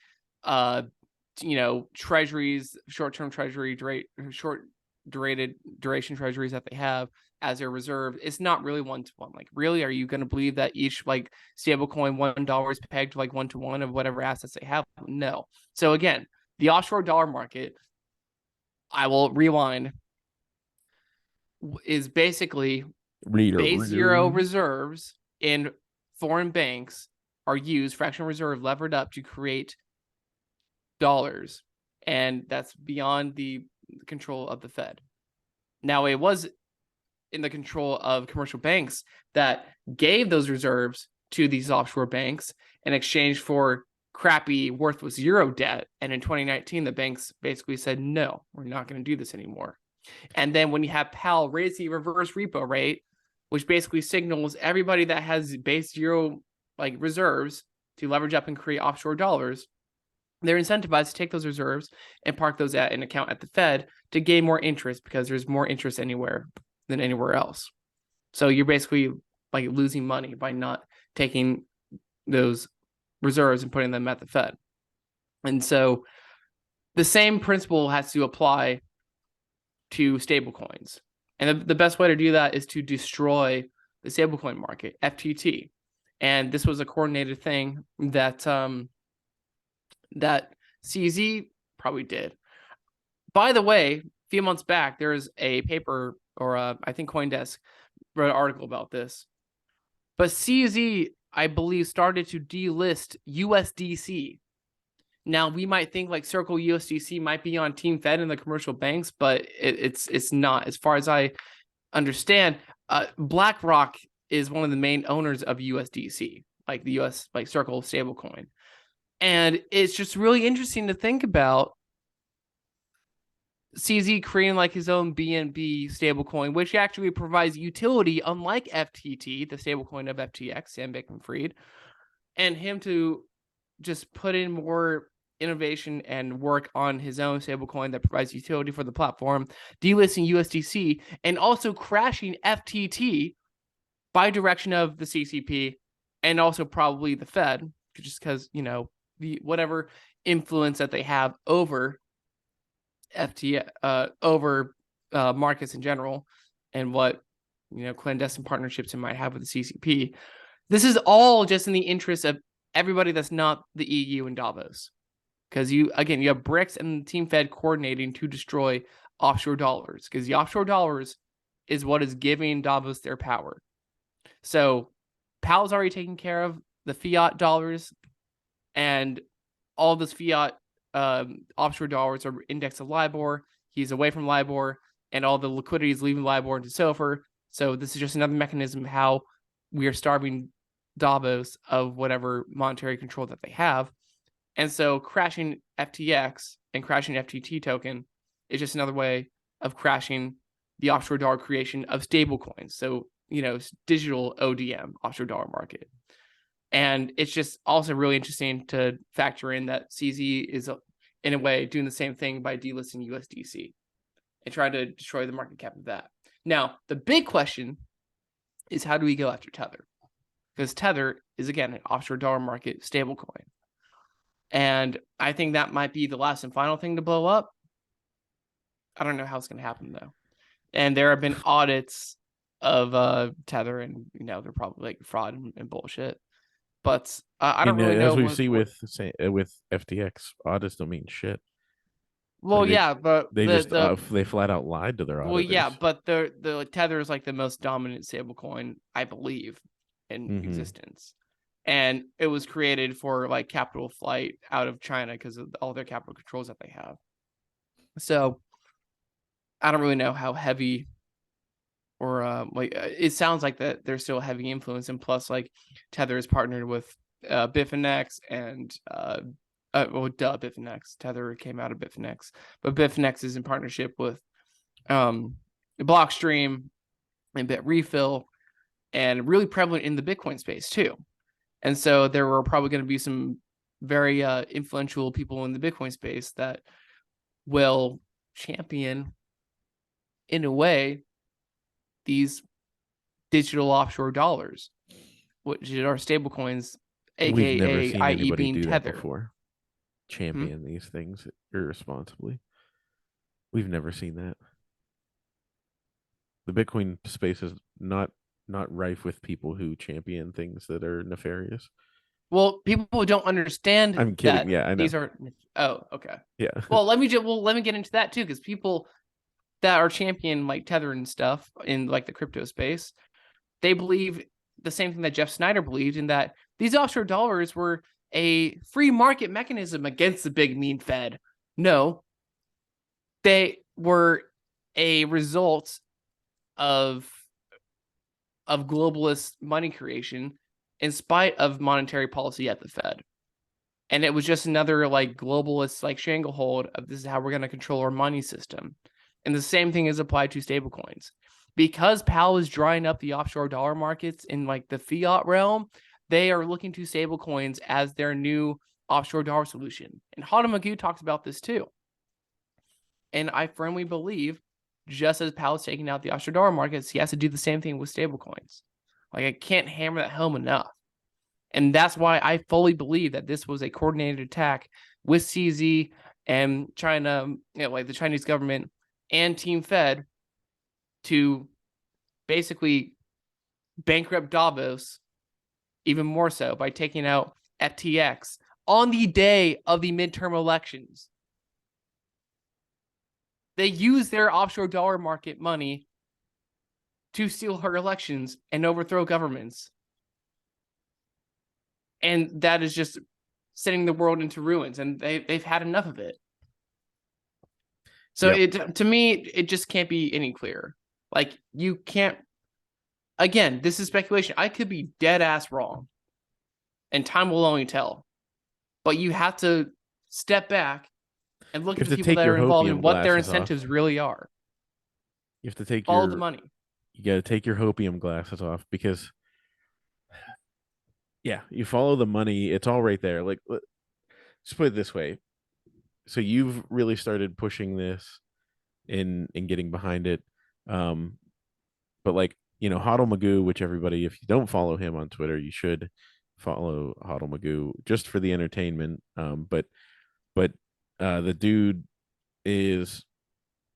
treasuries, short-term treasury, short duration treasuries that they have as their reserve. It's not really one to one. Like, really, are you going to believe that each like stable coin $1 is pegged like 1 to 1 of whatever assets they have? No. So again, the offshore dollar market, I will rewind, is basically base zero reader. reserves in foreign banks are used, fractional reserve levered up to create dollars. And that's beyond the control of the Fed. Now, it was in the control of commercial banks that gave those reserves to these offshore banks in exchange for crappy, worthless euro debt. And in 2019, the banks basically said, no, we're not going to do this anymore. And then when you have Powell raise the reverse repo rate, which basically signals everybody that has base zero like reserves to leverage up and create offshore dollars, they're incentivized to take those reserves and park those at an account at the Fed to gain more interest because there's more interest anywhere than anywhere else. So you're basically like losing money by not taking those reserves and putting them at the Fed. And so the same principle has to apply to stablecoins. And the best way to do that is to destroy the stablecoin market, FTT. And this was a coordinated thing that that CZ probably did. By the way, a few months back, there's a paper, or I think CoinDesk wrote an article about this. But CZ, I believe, started to delist USDC. Now we might think like Circle USDC might be on Team Fed and the commercial banks, but it's not. As far as I understand, BlackRock is one of the main owners of USDC, like the US like Circle stablecoin. And it's just really interesting to think about CZ creating like his own BNB stablecoin, which actually provides utility, unlike FTT, the stablecoin of FTX and Bankman-Fried, and him to just put in more innovation and work on his own stablecoin that provides utility for the platform, delisting USDC, and also crashing FTT by direction of the CCP and also probably the Fed, just because, the whatever influence that they have over over markets in general, and what clandestine partnerships it might have with the CCP. This is all just in the interest of everybody that's not the EU and Davos, because you have BRICS and Team Fed coordinating to destroy offshore dollars, because the offshore dollars is what is giving Davos their power. So Powell's already taken care of the fiat dollars, and all this fiat offshore dollars are indexed to LIBOR. He's away from LIBOR, and all the liquidity is leaving LIBOR into SOFR. So this is just another mechanism of how we are starving Davos of whatever monetary control that they have. And so crashing FTX and crashing FTT token is just another way of crashing the offshore dollar creation of stable coins. So, digital ODM, offshore dollar market. And it's just also really interesting to factor in that CZ is, in a way, doing the same thing by delisting USDC and trying to destroy the market cap of that. Now, the big question is, how do we go after Tether? Because Tether is, again, an offshore dollar market stablecoin. And I think that might be the last and final thing to blow up. I don't know how it's going to happen, though. And there have been audits of Tether, and, they're probably like fraud and bullshit. But I don't really know as we see with FTX, audits don't mean shit. Well, Like yeah, but they just they flat out lied to their auditors. yeah, but the Tether is like the most dominant stablecoin, I believe, in existence, and it was created for like capital flight out of China because of all their capital controls that they have. So I don't really know how heavy or it sounds like that they're still a heavy influence, and plus like Tether is partnered with Bitfinex and Bitfinex. Tether came out of Bitfinex, but Bitfinex is in partnership with Blockstream and Bitrefill, and really prevalent in the Bitcoin space too. And so there were probably going to be some very influential people in the Bitcoin space that will champion, in a way, these digital offshore dollars, which are stable coins, We've never aka seen i.e. anybody being do that Tether. before. Hmm? Champion these things irresponsibly. We've never seen that. The Bitcoin space is not rife with people who champion things that are nefarious. Well, people don't understand I'm kidding. that Yeah, I know. these are. Oh, okay. Yeah. Well, let me get into that too, because people that are champion like Tether and stuff in like the crypto space, they believe the same thing that Jeff Snyder believed, in that these offshore dollars were a free market mechanism against the big mean Fed. No, they were a result of globalist money creation in spite of monetary policy at the Fed. And it was just another like globalist like stranglehold of this is how we're going to control our money system. And the same thing is applied to stablecoins. Because Powell is drying up the offshore dollar markets in like the fiat realm, they are looking to stablecoins as their new offshore dollar solution. And Hada Magoo talks about this too. And I firmly believe, just as Powell's taking out the offshore dollar markets, he has to do the same thing with stablecoins. Like, I can't hammer that home enough. And that's why I fully believe that this was a coordinated attack with CZ and China, like the Chinese government and Team Fed, to basically bankrupt Davos even more so by taking out FTX on the day of the midterm elections. They use their offshore dollar market money to steal her elections and overthrow governments. And that is just sending the world into ruins, and they've had enough of it. So Yep. to me, it just can't be any clearer. Like, you can't, again, this is speculation. I could be dead ass wrong, and time will only tell. But you have to step back and look You at have the to people take that are your involved and hopium what their glasses off. incentives really are. You have to take Follow the your money. you got to take your hopium glasses off because yeah, you follow the money, it's all right there. Like let's put it this way. So you've really started pushing this in getting behind it. Um but like, Hodl Magoo, which everybody, if you don't follow him on Twitter, you should follow Hodl Magoo just for the entertainment. But the dude is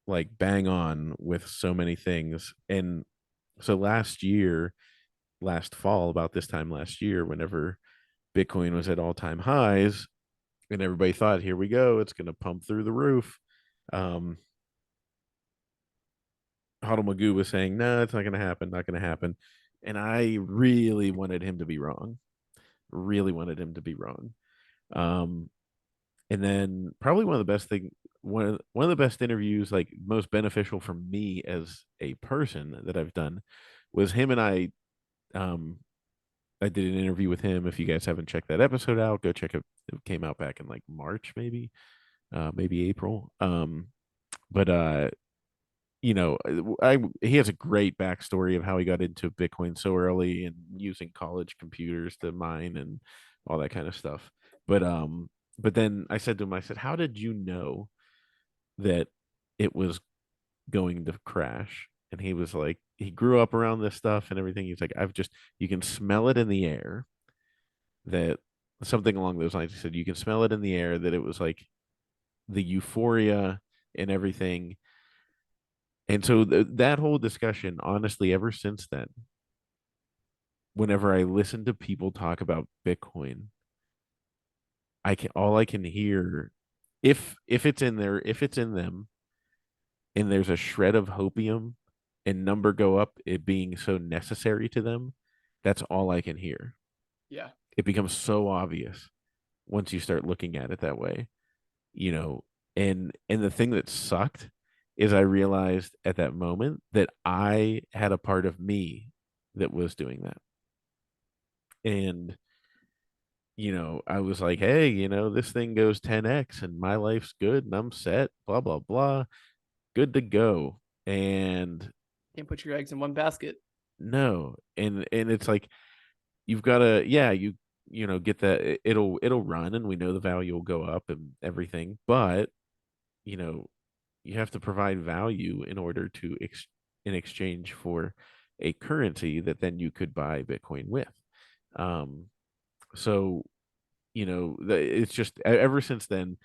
like bang on with so many things. And so last fall, about this time last year, whenever Bitcoin was at all time highs, and everybody thought, here we go, it's going to pump through the roof. Um, Hodl Magoo was saying, no, it's not going to happen, not going to happen. And I really wanted him to be wrong. Really wanted him to be wrong. Um, and then probably one of the best interviews, like most beneficial for me as a person that I've done, was him and um I did an interview with him. If you guys haven't checked that episode out, go check it. It came out back in like March, maybe April. But I he has a great backstory of how he got into Bitcoin so early and using college computers to mine and all that kind of stuff. But then I said to him, I said, how did you know that it was going to crash? And he was like, he grew up around this stuff and everything. He's like, you can smell it in the air, that something along those lines. He said, you can smell it in the air, that it was like the euphoria and everything. And so that whole discussion, honestly, ever since then, whenever I listen to people talk about Bitcoin, all I can hear, if it's in there, if it's in them, and there's a shred of hopium and number go up, it being so necessary to them, that's all I can hear. Yeah. It becomes so obvious once you start looking at it that way, you know. And the thing that sucked is I realized at that moment that I had a part of me that was doing that. And, I was like, hey, this thing goes 10x and my life's good and I'm set, blah, blah, blah, good to go. And Can't put your eggs in one basket. no, and it's like you've got to, yeah, get that it'll run and we know the value will go up and everything, but you know, you have to provide value in order to in exchange for a currency that then you could buy Bitcoin with. Um, so it's just ever since then.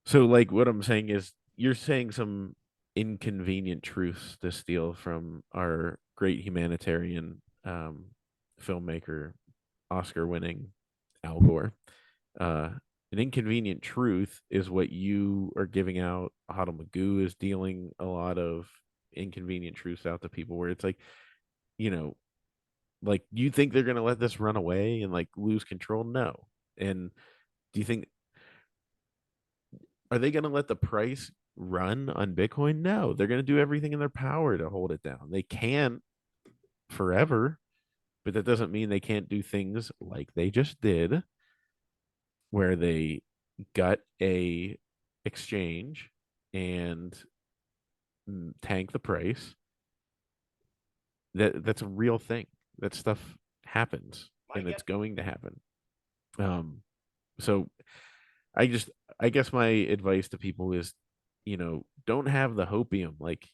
So like what I'm saying is you're saying some inconvenient truths to steal from our great humanitarian filmmaker, Oscar winning Al Gore. Uh, an inconvenient truth is what you are giving out. Huddle Magoo is dealing a lot of inconvenient truths out to people where it's like, you know, like you think they're gonna let this run away and like lose control? No. And do you think are they gonna let the price run on Bitcoin? No, they're gonna do everything in their power to hold it down. They can't forever, but that doesn't mean they can't do things like they just did where they gut a exchange and tank the price. That's a real thing. That stuff happens and it's going to happen. Um, so I just I guess my advice to people is, don't have the hopium. Like,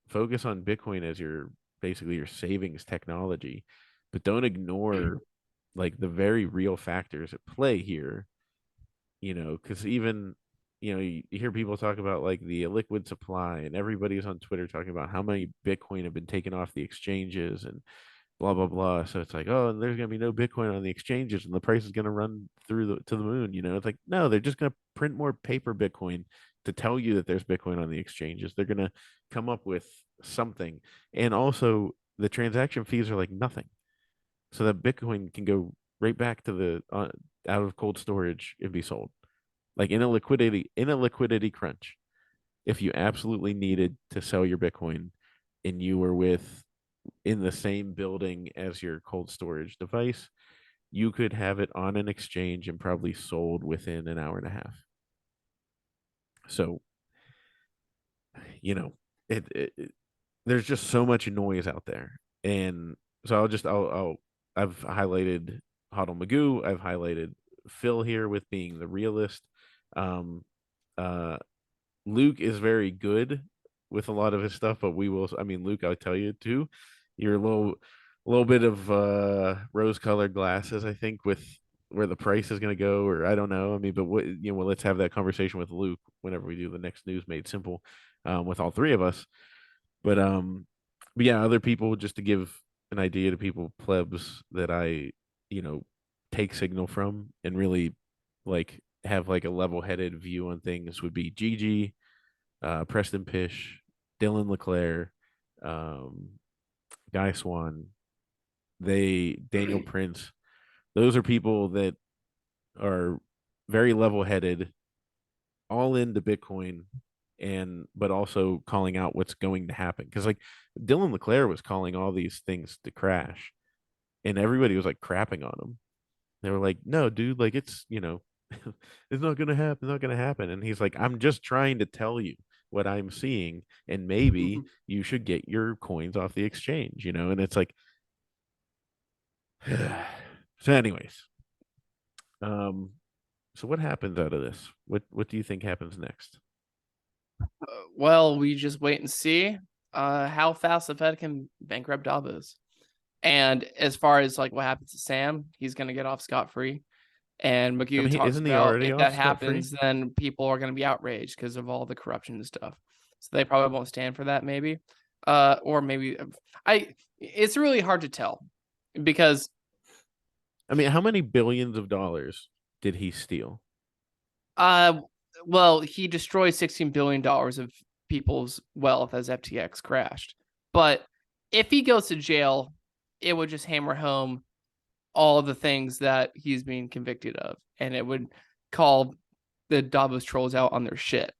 focus on Bitcoin as your basically your savings technology, but don't ignore like the very real factors at play here, because even you hear people talk about like the liquid supply, and everybody's on Twitter talking about how many Bitcoin have been taken off the exchanges and blah blah blah. So it's like, oh, and there's gonna be no Bitcoin on the exchanges, and the price is gonna run through to the moon. It's like, no, they're just gonna print more paper Bitcoin to tell you that there's Bitcoin on the exchanges. They're gonna come up with something, and also the transaction fees are like nothing, so that Bitcoin can go right back to the out of cold storage and be sold, like in a liquidity crunch. If you absolutely needed to sell your Bitcoin, and you were in the same building as your cold storage device, you could have it on an exchange and probably sold within an hour and a half. So, you know, there's just so much noise out there. And so I've highlighted Huddle Magoo. I've highlighted Phil here with being the realist. Um, uh, Luke is very good with a lot of his stuff, but I mean, Luke, I'll tell you too, you're a little bit of rose colored glasses, I think, with where the price is going to go, or I don't know. I mean, but well, let's have that conversation with Luke whenever we do the next News Made Simple, with all three of us. But yeah, other people, just to give an idea to people, plebs that I, you know, take signal from and really like have like a level headed view on things would be Gigi, Preston Pish, Dylan LeClaire, um, Guy Swan, Daniel Prince. Those are people that are very level headed, all into Bitcoin, and but also calling out what's going to happen. Because like Dylan LeClaire was calling all these things to crash, and everybody was like crapping on him. They were like, "No, dude, like it's it's not gonna happen, not gonna happen." And he's like, "I'm just trying to tell you what I'm seeing, and maybe you should get your coins off the exchange." And it's like, so, anyways, um, so what happens out of this? What do you think happens next? Well, we just wait and see how fast the Fed can bankrupt Davos. And as far as like what happens to Sam, he's going to get off scot free. And I McHugh mean, talks isn't he about already if off that scot free? happens, then people are going to be outraged because of all the corruption and stuff. So they probably won't stand for that, maybe. Or maybe it's really hard to tell because I mean, how many billions of dollars did he steal? uh well, he destroyed $16 billion of people's wealth as FTX crashed. But if he goes to jail, it would just hammer home all the things that he's being convicted of, and it would call the Davos trolls out on their shit.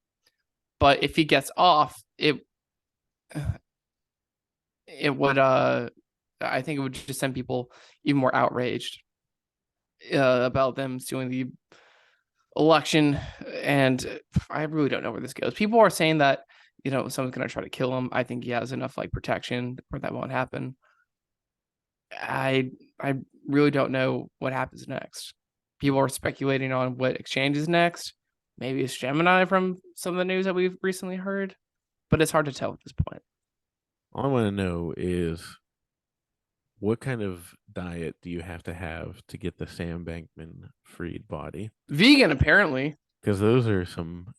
But if he gets off, it would I think it would just send people even more outraged about them stealing the election. And I really don't know where this goes. People are saying that, someone's gonna try to kill him. I think he has enough like protection where that won't happen. I really don't know what happens next. People are speculating on what exchange is next. Maybe it's Gemini from some of the news that we've recently heard, but it's hard to tell at this point. All I want to know is what kind of diet do you have to get the Sam Bankman-Fried body? Vegan, apparently. Because those are some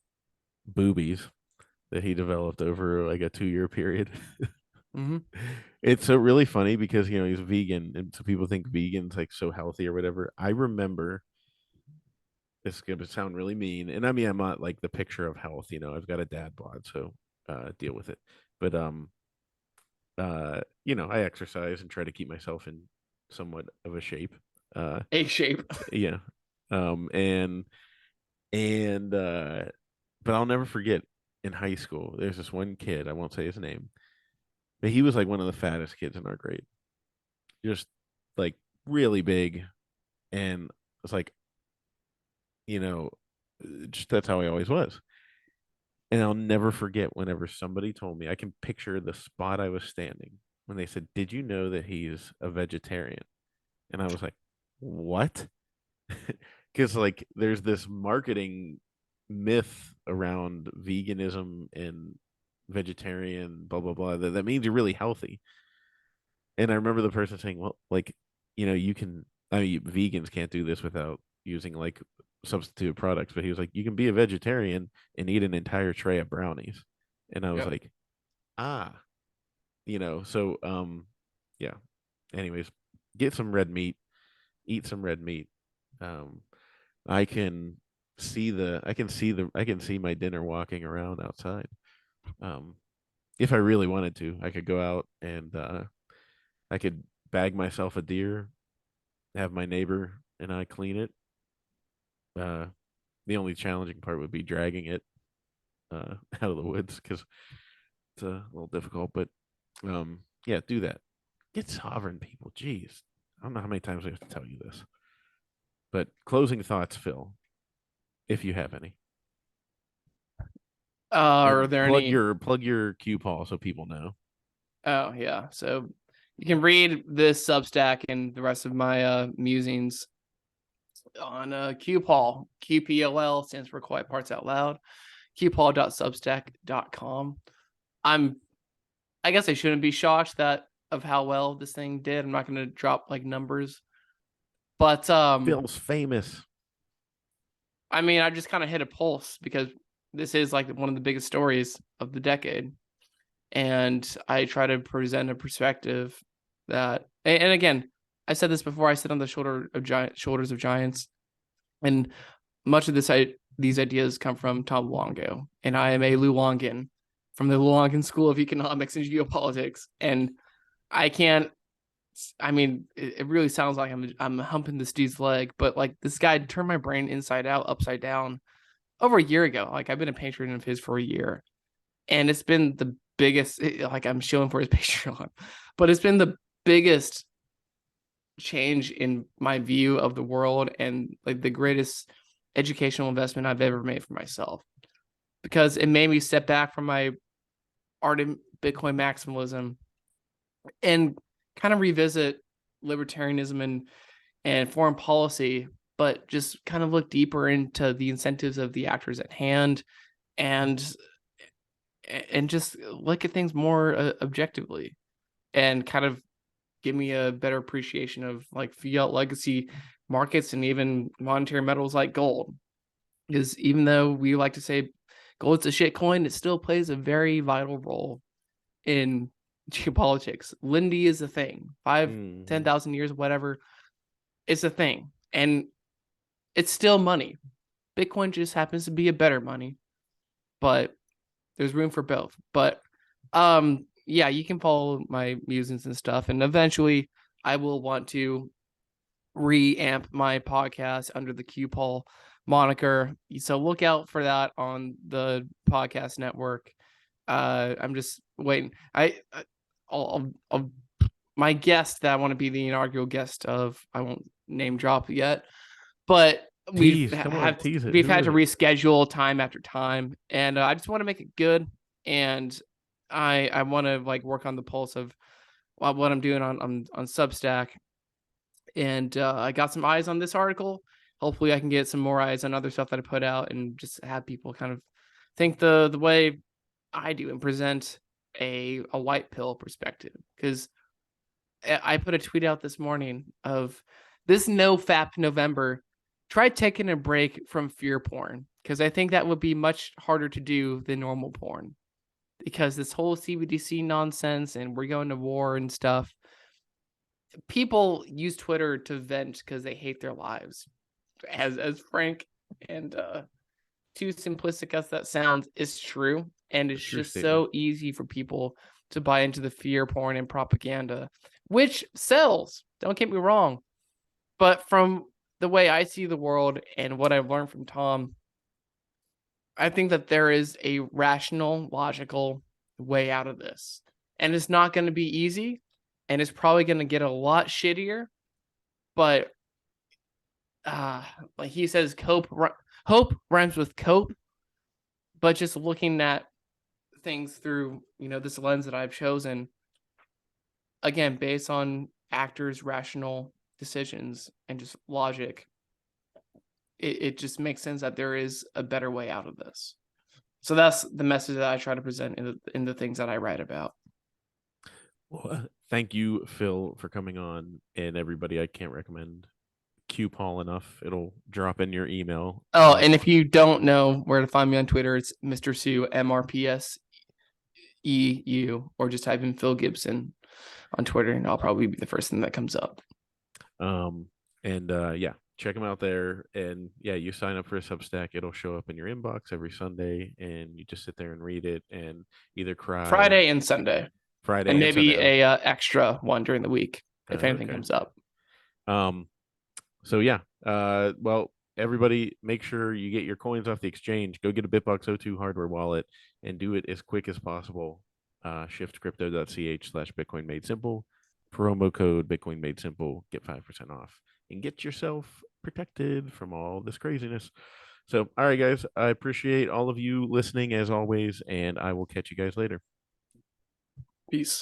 boobies that he developed over like a 2 year period. Mm-hmm. It's so really funny because he's vegan, and so people think vegan's like so healthy or whatever. I remember it's gonna sound really mean, and I mean I'm not like the picture of health. I've got a dad bod, so deal with it. But I exercise and try to keep myself in somewhat of a shape. A shape. Yeah. And but I'll never forget in high school, there's this one kid, I won't say his name, but he was like one of the fattest kids in our grade. Just like really big. And it's like, you know, just that's how he always was. And I'll never forget whenever somebody told me, I can picture the spot I was standing when they said, "Did you know that he's a vegetarian?" And I was like, "What?" Because like there's this marketing myth around veganism and vegetarian, blah blah blah. That means you're really healthy. And I remember the person saying, "Well, like, you can. I mean, vegans can't do this without using like substitute products." But he was like, "You can be a vegetarian and eat an entire tray of brownies." And I was Yep. like, "Ah, So, yeah. Anyways, get some red meat, eat some red meat. Um, I can I can see my dinner walking around outside. Um, if I really wanted to, I could go out and I could bag myself a deer, have my neighbor and I clean it. Uh, the only challenging part would be dragging it out of the woods because it's a little difficult. But yeah, do that. Get sovereign, people. Jeez, I don't know how many times I have to tell you this. But closing thoughts, Phil, if you have any, Are and there plug any? your Q Paul so people know. Oh, yeah. So you can read this Substack and the rest of my musings on QPaul. QPLL stands for Quiet Parts Out Loud. QPaul.substack.com. I guess I shouldn't be shocked of how well this thing did. I'm not going to drop like numbers, but Phil's famous. I mean, I just kind of hit a pulse because this is like one of the biggest stories of the decade. And I try to present a perspective that, and again, I said this before, I sit on the shoulders of giants. And much of these ideas come from Tom Longo. And I am a Luongan from the Luongan School of Economics and Geopolitics. And it really sounds like I'm humping this dude's leg, but like this guy turned my brain inside out, upside down over a year ago. Like I've been a patron of his for a year, and it's been the biggest. Like I'm shilling for his Patreon, but it's been the biggest change in my view of the world and like the greatest educational investment I've ever made for myself, because it made me step back from my ardent Bitcoin maximalism and kind of revisit libertarianism and foreign policy, but just kind of look deeper into the incentives of the actors at hand and just look at things more objectively and kind of give me a better appreciation of like fiat legacy markets and even monetary metals like gold. Because even though we like to say gold's a shit coin, it still plays a very vital role in geopolitics. Lindy is a thing. 10,000 years, whatever. It's a thing. And it's still money. Bitcoin just happens to be a better money, but there's room for both. But yeah, you can follow my musings and stuff. And eventually I will want to reamp my podcast under the Q Paul moniker. So look out for that on the podcast network. I'm just waiting. I'll my guest that I want to be the inaugural guest of, I won't name drop yet, but Tease, come on, tease it. we've Who had is to it? reschedule time after time, and I just want to make it good. And I want to like work on the pulse of what I'm doing on Substack. And I got some eyes on this article. Hopefully, I can get some more eyes on other stuff that I put out, and just have people kind of think the way I do and present a white pill perspective. Because I put a tweet out this morning of this no fap November. Try taking a break from fear porn, because I think that would be much harder to do than normal porn. Because this whole CBDC nonsense and we're going to war and stuff, people use Twitter to vent because they hate their lives. As frank and too simplistic as that sounds, is true. And it's True just statement. so easy for people to buy into the fear porn and propaganda, which sells. Don't get me wrong. But from the way I see the world and what I've learned from Tom, I think that there is a rational, logical way out of this. And it's not going to be easy. And it's probably going to get a lot shittier. But like he says, hope rhymes with cope. But just looking at things through, this lens that I've chosen, again, based on actors' rational decisions and just logic, it just makes sense that there is a better way out of this. So that's the message that I try to present in the things that I write about. Well, thank you, Phil, for coming on, and everybody. I can't recommend Q Paul enough. It'll drop in your email. Oh, and if you don't know where to find me on Twitter, it's Mr. Sue, MRPSEU, or just type in Phil Gibson on Twitter, and I'll probably be the first thing that comes up. Yeah, check them out there. And yeah, you sign up for a Substack, it'll show up in your inbox every Sunday, and you just sit there and read it and either cry. Friday and Sunday, Friday and and maybe Sunday. a extra one during the week if anything Okay. comes up. So yeah. Well, everybody, make sure you get your coins off the exchange. Go get a Bitbox O2 hardware wallet and do it as quick as possible. Shiftcrypto.ch/Bitcoin made simple. Promo code Bitcoin made simple. Get 5% off and get yourself protected from all this craziness. So, all right, guys, I appreciate all of you listening as always, and I will catch you guys later. Peace.